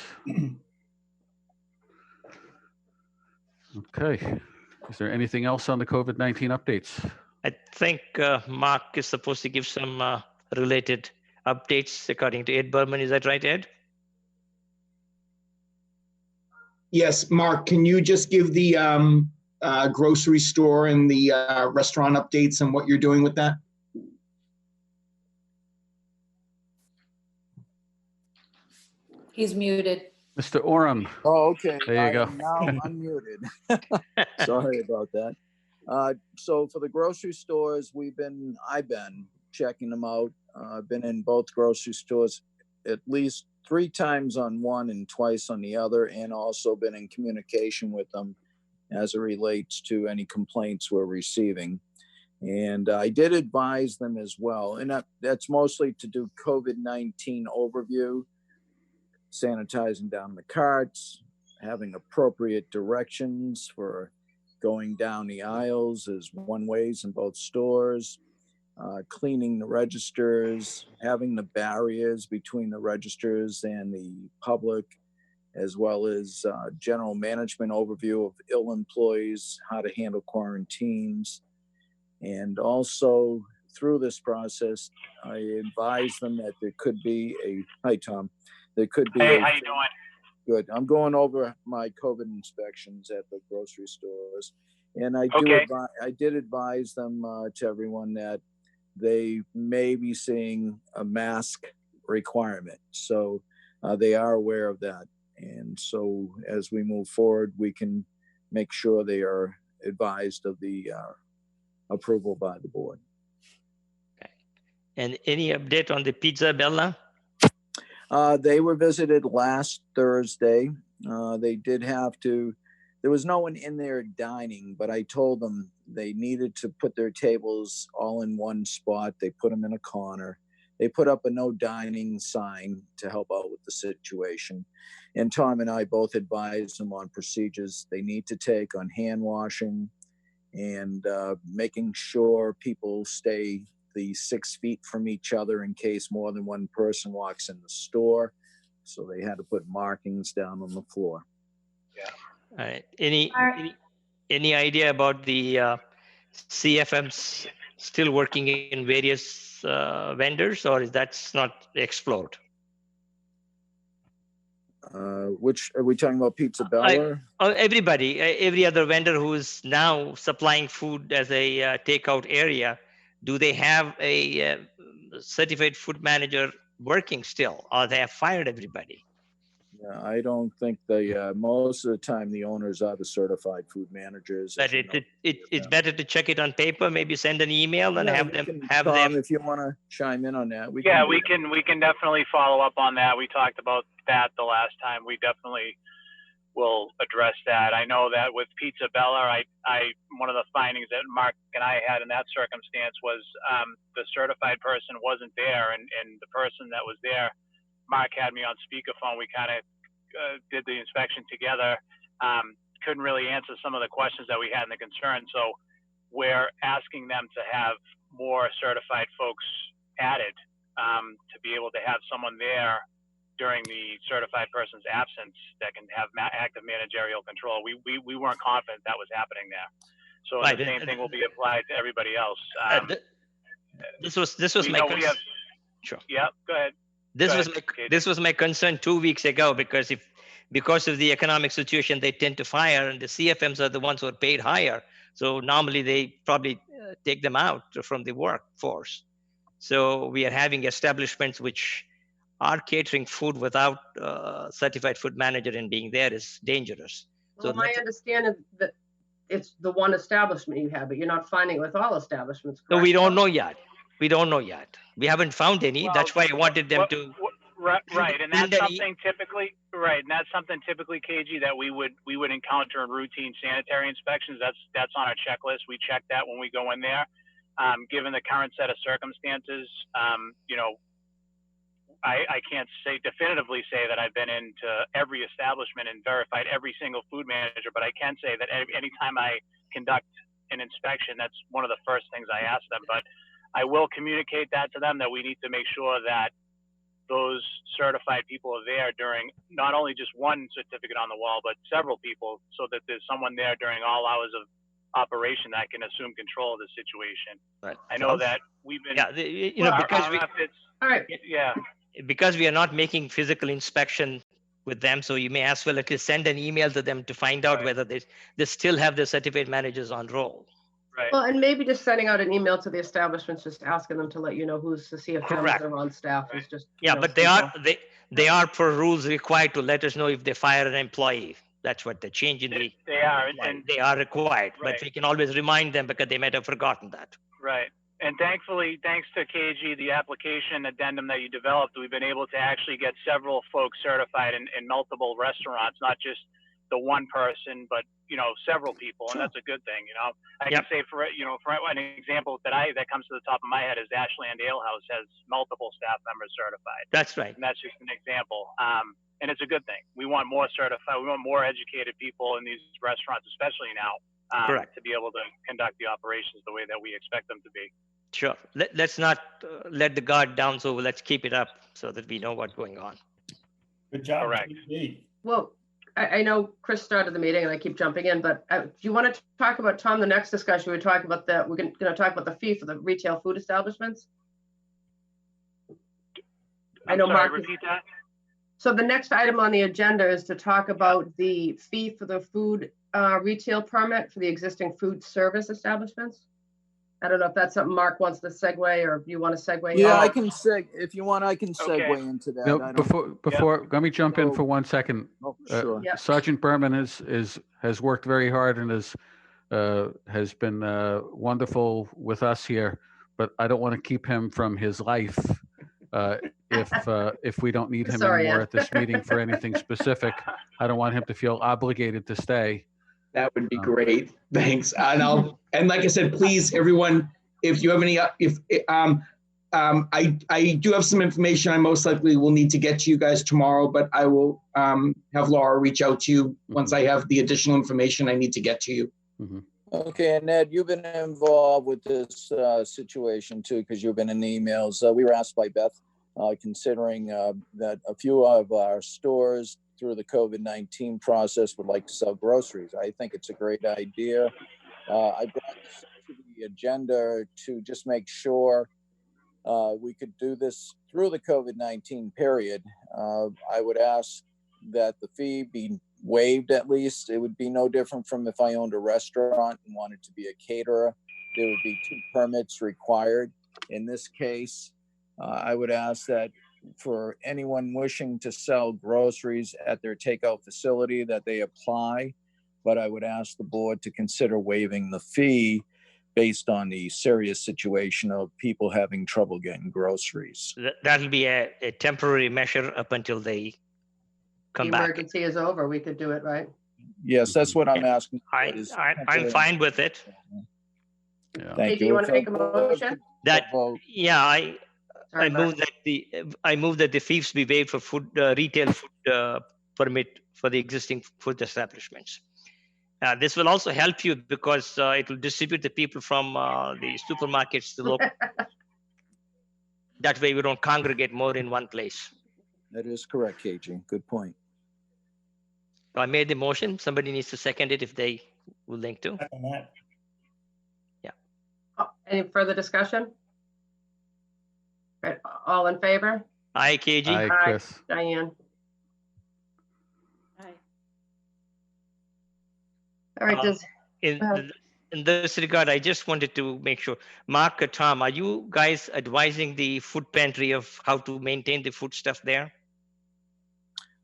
Okay. Is there anything else on the COVID-19 updates? I think Mark is supposed to give some related updates according to Ed Berman. Is that right, Ed? Yes, Mark, can you just give the grocery store and the restaurant updates and what you're doing with that? He's muted. Mr. Oram. Oh, okay. There you go. I'm now unmuted. Sorry about that. So for the grocery stores, I've been checking them out. I've been in both grocery stores at least 3 times on one and twice on the other, and also been in communication with them as it relates to any complaints we're receiving. And I did advise them as well, and that's mostly to do COVID-19 overview, sanitizing down the carts, having appropriate directions for going down the aisles as one ways in both stores, cleaning the registers, having the barriers between the registers and the public, as well as general management overview of ill employees, how to handle quarantines. And also through this process, I advise them that there could be hi Tom, there could be Hey, how you doing? Good. I'm going over my COVID inspections at the grocery stores. And I did advise them to everyone that they may be seeing a mask requirement. So they are aware of that. And so as we move forward, we can make sure they are advised of the approval by the board. Okay. And any update on the Pizza Bella? They were visited last Thursday. They did have to, there was no one in there dining, but I told them they needed to put their tables all in one spot. They put them in a corner. They put up a no dining sign to help out with the the situation. And Tom and I both advised them on procedures they need to take on hand washing and making sure people stay the 6 feet from each other in case more than one person walks in the store. So they had to put markings down on the floor. All right. Any idea about the CFMs still working in various vendors, or is that's not explored? Which are we talking about? Pizza Bella? Everybody, every other vendor who is now supplying food as a takeout area, do they have a certified food manager working still, or they have fired everybody? Yeah, I don't think most of the time the owners are the certified food managers. But it's better to check it on paper. Maybe send an email and have them Tom, if you want to chime in on that, we can definitely follow up on that. We talked about that the last time. We definitely will address that. I know that with Pizza Bella, one of the findings that Mark and I had in that circumstance was the certified person wasn't there, and the person that was there, Mark had me on speakerphone. We kind of did the inspection together. Couldn't really answer some of the questions that we had and the concerns. So we're asking them to have more certified folks added to be able to have someone there during the certified person's absence that can have active managerial control. We weren't confident that was happening there. So the same thing will be applied to everybody else. This was my concern. Sure. Yeah, go ahead. This was my concern 2 weeks ago, because because of the economic situation, they tend to fire, and the CFMs are the ones who are paid higher. So normally they probably take them out from the workforce. So we are having establishments which are catering food without certified food manager, and being there is dangerous. Well, my understanding that it's the one establishment you have, but you're not finding it with all establishments, correct? So we don't know yet. We don't know yet. We haven't found any. Well, that's why I wanted them to. Right, and that's something typically, KG, that we would encounter in routine sanitary inspections. That's on our checklist. We check that when we go in there. Given the current set of circumstances, I can't definitively say that I've been into every establishment and verified every single food manager, but I can say that anytime I conduct an inspection, that's one of the first things I ask them. But I will communicate that to them, that we need to make sure that those certified people are there during not only just one certificate on the wall, but several people, so that there's someone there during all hours of operation that can assume control of the situation. Right. I know that we've been, because we are not making physical inspection with them, so you may as well at least send an email to them to find out whether they still have their certified managers on roll. Right. Well, and maybe just sending out an email to the establishments, just asking them to let you know who's the CFMs that are on staff is just. Yeah, but they are per rules required to let us know if they fire an employee. That's what the change in the. They are, and they are required, but we can always remind them because they might have forgotten that. Right. And thankfully, thanks to KG, the application addendum that you developed, we've been able to actually get several folks certified in multiple restaurants, not just the one person, but several people, and that's a good thing. I can say for an example that comes to the top of my head is Ashland Ale House has multiple staff members certified. That's right. And that's just an example. And it's a good thing. We want more certified. We want more educated people in these restaurants, especially now, to be able to conduct the operations the way that we expect them to be. Sure. Let's not let the guard down. So let's keep it up so that we know what's going on. Good job. Correct. Well, I know Chris started the meeting and I keep jumping in, but do you want to talk about, Tom, the next discussion, we're going to talk about the fee for the retail food establishments? I know, Mark. Repeat that. So the next item on the agenda is to talk about the fee for the food retail permit for the existing food service establishments. I don't know if that's something Mark wants to segue, or you want to segue? Yeah, I can if you want, I can segue into that. No, before, let me jump in for 1 second. Sure. Sergeant Berman has worked very hard and has been wonderful with us here, but I don't want to keep him from his life if we don't need him anymore at this meeting for anything specific. I don't want him to feel obligated to stay. That would be great. Thanks. And like I said, please, everyone, if you have any, I do have some information I most likely will need to get to you guys tomorrow, but I will have Laura reach out to you once I have the additional information I need to get to you. Okay, and Ned, you've been involved with this situation too, because you've been in the emails. We were asked by Beth, considering that a few of our stores through the COVID-19 process would like to sell groceries. I think it's a great idea. I brought this to the agenda to just make sure we could do this through the COVID-19 period. I would ask that the fee be waived at least. It would be no different from if I owned a restaurant and wanted to be a caterer. There would be 2 permits required. In this case, I would ask that for anyone wishing to sell groceries at their takeout facility that they apply, but I would ask the board to consider waiving the fee based on the serious situation of people having trouble getting groceries. That'll be a temporary measure up until they come The back. emergency is over, we could do it, right? Yes, that's what I'm asking. I'm fine with it. Yeah. Thank Do you. you want to make a motion? That, Vote. yeah, I Sorry, move that the fees be waived for food retail food permit for the existing food establishments. This will also help you because it will distribute the people from the supermarkets to local. That way we don't congregate more in one place. That is correct, KG. Good point. I made the motion. Somebody needs to second it if they would like to. Second that. Any further discussion? Right, all in favor? Aye, KG. Aye, Chris. Diane. Aye. All right, does, In this regard, I just wanted to make sure, Mark or Tom, are you guys advising the food pantry of how to maintain the food stuff there?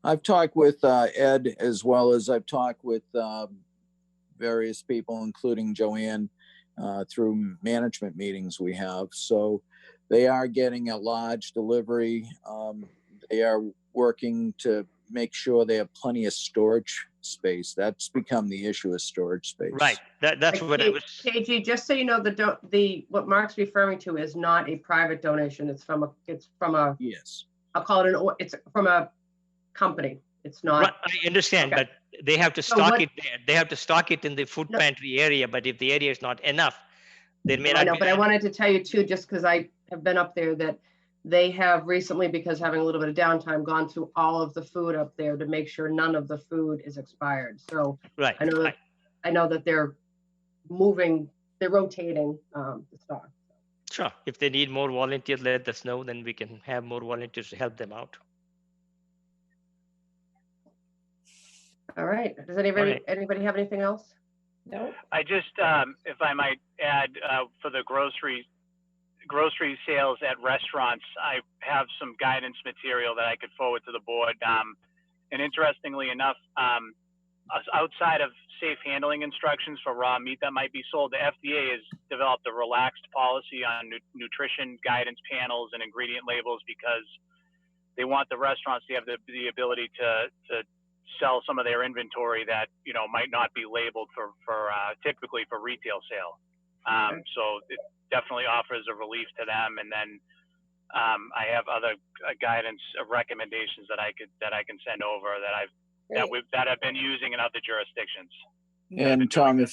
I've talked with Ed, as well as I've talked with various people, including Joanne, through management meetings we have. So they are getting a large delivery. They are working to make sure they have plenty of storage space. That's become the issue, is storage space. Right. That's what I was. KG, just so you know, what Mark's referring to is not a private donation. It's from a. Yes. I'll call it it's from a company. It's not. Right, I understand, Okay. but they have to So stock what- it there. They have to stock it in the food No. pantry area, but if the area is not enough, they may I not. know, be but I ready. wanted to tell you too, just because I have been up there, that they have recently, because having a little bit of downtime, gone through all of the food up there to make sure none of the food is expired. So Right. I know that they're rotating the stock. Sure. If they need more volunteers, let us know. Then we can have more volunteers to help them out. All right. Does anybody right. have anything else? No. I just, if I might add, for the grocery sales at restaurants, I have some guidance material that I could forward to the board. And interestingly enough, outside of safe handling instructions for raw meat that might be sold, the FDA has developed a relaxed policy on nutrition guidance panels and ingredient labels because they want the restaurants to have the ability to sell some of their inventory that, you know, might not be labeled for typically for retail sale. So it definitely offers a relief to them. And then I have other guidance recommendations that I can send over that have been using in other jurisdictions. And Tom,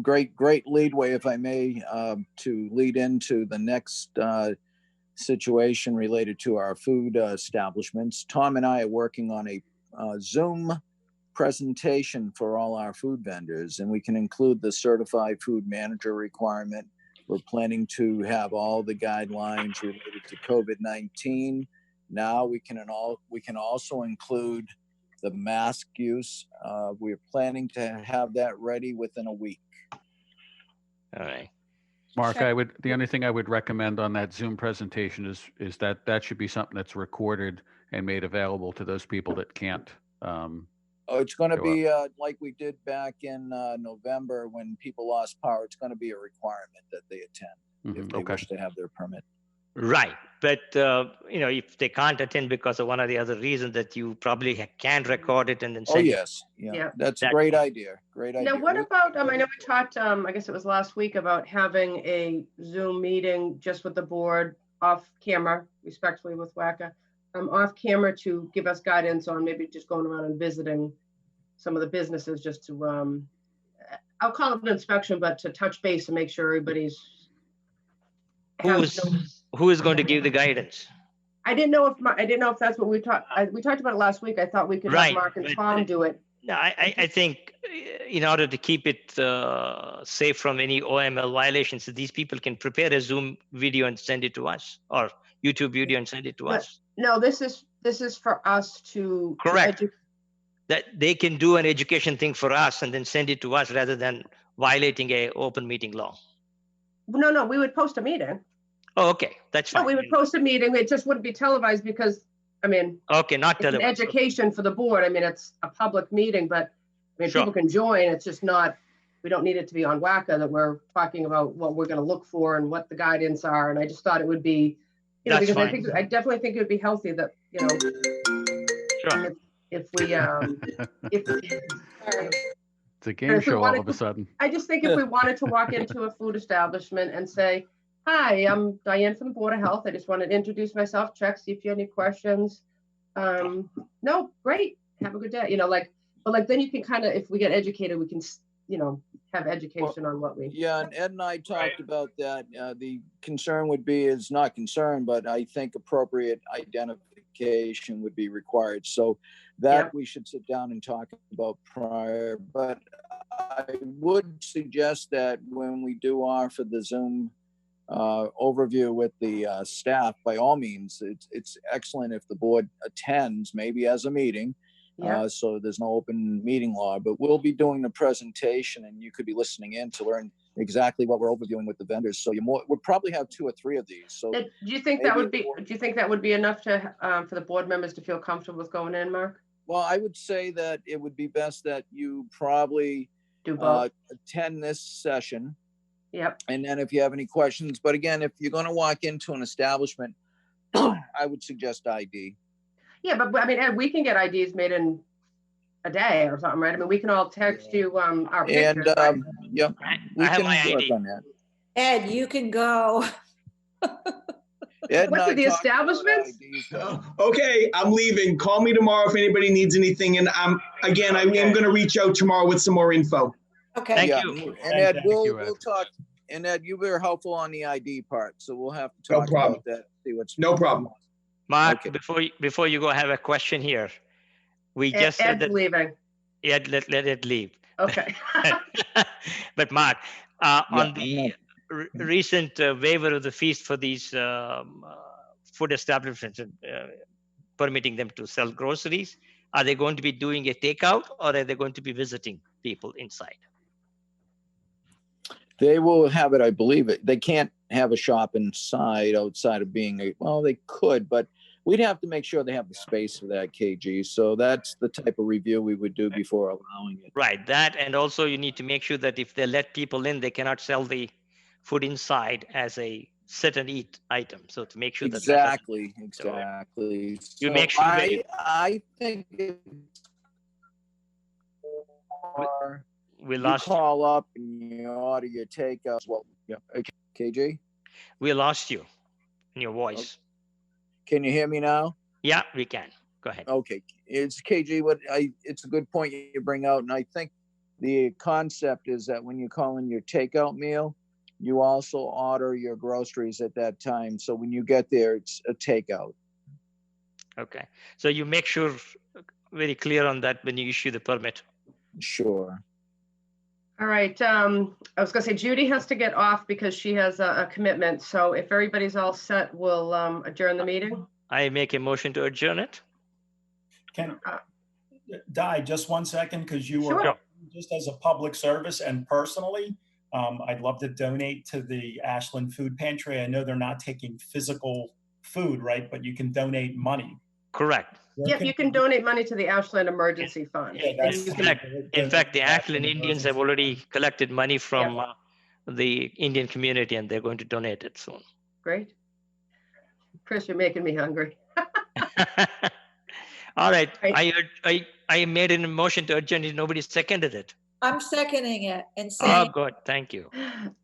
great leadway, if I may, to lead into the next situation related to our food establishments. Tom and I are working on a Zoom presentation for all our food vendors, and we can include the certified food manager requirement. We're planning to have all the guidelines related to COVID-19. Now we can also include the mask use. We're planning to have that ready within a week. All right. Mark, the only thing I would recommend on that Zoom presentation is that should be something that's recorded and made available to those people that can't. It's going to be like we did back in November when people lost power. It's going to be a requirement that they attend if they wish to have their permit. Right. But, if they can't attend because of one or the other reason, that you probably can record it and then send Oh, it. yes. Yeah. That's a great idea. Great idea. Now, what about, I know we talked, I guess it was last week, about having a Zoom meeting just with the board off camera, respectfully with WACA, off camera to give us guidance on maybe just going around and visiting some of the businesses just to, I'll call it an inspection, but to touch base and make sure everybody's. Who is going to give the guidance? I didn't know if that's what we talked about it last week. I thought we could have Mark and Tom do it. No, I think in order to keep it safe from any OML violations, these people can prepare a Zoom video and send it to us, or YouTube video and send it to us. No, this is for us to. Correct. That they can do an education thing for us and then send it to us rather than violating a open meeting law. No, we would post a meeting. Oh, okay, that's fine. No, we would post a meeting. It just wouldn't be televised because, I mean. Okay, not televised. Education for the board. I mean, it's a public meeting, but I mean, people can join. It's just not, we don't need it to be on WACA that we're talking about what we're going to look for and what the guidance are. And I just thought it would be, you know, That's because fine. I definitely think it would be healthy that, you know, Sure. if we, It's a game show all of a sudden. I just think if we wanted to walk into a food establishment and say, hi, I'm Diane from the Board of Health. I just wanted to introduce myself, check, see if you have any questions. No, great. Have a good day. You know, like, but like, then you can kind of, if we get educated, we can, you know, have education on what we. Yeah, and Ed and I talked about that. The concern would be, is not concern, but I think appropriate identification would be required. So that we should sit down and talk about prior. But I would suggest that when we do offer the Zoom overview with the staff, by all means, it's excellent if the board attends, maybe as a meeting. So there's no open meeting law, but we'll be doing the presentation and you could be listening in to learn exactly what we're overviewing with the vendors. So we'll probably have 2 or 3 of these. So do you think that would be enough to for the board members to feel comfortable with going in, Mark? Well, I would say that it would be best that you probably do both. Attend this session. Yep. And then if you have any questions, but again, if you're going to walk into an establishment, I would suggest ID. Yeah, but I mean, Ed, we can get IDs made in a day or something, right? I mean, we can all text you our pictures. And yeah, we I have can my work ID. on that. Ed, you can go. Ed What, to the establishments? Okay, I'm leaving. Call me tomorrow if anybody needs anything. And again, I am going to reach out tomorrow with some more info. Okay. Thank Yeah, you. and Ed, Thank you, Ed. we'll talk. And Ed, you were helpful on the ID part, so we'll have to talk about that. See what's No problem. Mark, Okay. before you go, I have a question here. We just said Ed's that leaving. Ed, let it leave. Okay. But Mark, on Yeah, the recent waiver of the fees for these food establishments, permitting them to sell groceries, are they going to be doing a takeout or are they going to be visiting people inside? They will have it, I believe it. They can't have a shop inside outside of being well, they could, but we'd have to make sure they have the space for that, KG. So that's the type of review we would do before allowing it. Right, that, and also you need to make sure that if they let people in, they cannot sell the food inside as a sit and eat item. So to make sure that Exactly. You So make sure that I think we you lost call up and you order your takeout. Well, yeah. Okay, KG, we lost you in your voice. can you hear me now? Yeah, we can. Go ahead. Okay, it's KG. It's a good point you bring out, and I think the concept is that when you call in your takeout meal, you also order your groceries at that time. So when you get there, it's a takeout. Okay, so you make sure very clear on that when you issue the permit. Sure. All right. I was going to say Judy has to get off because she has a commitment. So if everybody's all set, we'll adjourn the meeting. I make a motion to adjourn it. Can Di, just 1 second, because you were Sure. just as a public service and personally, I'd love to donate to the Ashland Food Pantry. I know they're not taking physical food, right? But you can donate money. Correct. Yep, you can donate money to the Ashland Emergency Fund. Yeah, that's In fact, the Ashland Indians have already collected money from the Indian community and they're going to donate it soon. Great. Chris, you're making me hungry. All right. Right. I made a motion to adjourn. Nobody seconded it. I'm seconding it and Oh, saying good. Thank you.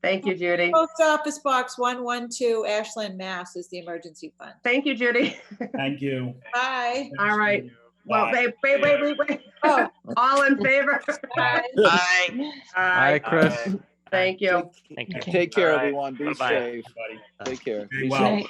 Thank you, Judy. Post Office Box 112, Ashland, Mass. is the emergency fund. Thank you, Judy. Thank you. Bye. All right. Well, Bye. wait. Oh, All in favor? bye. Bye. Hi, Chris. Bye. Thank you. Thank you. Take care, All right. everyone. Be Bye-bye. safe. Everybody. Take care. Be Good well. night.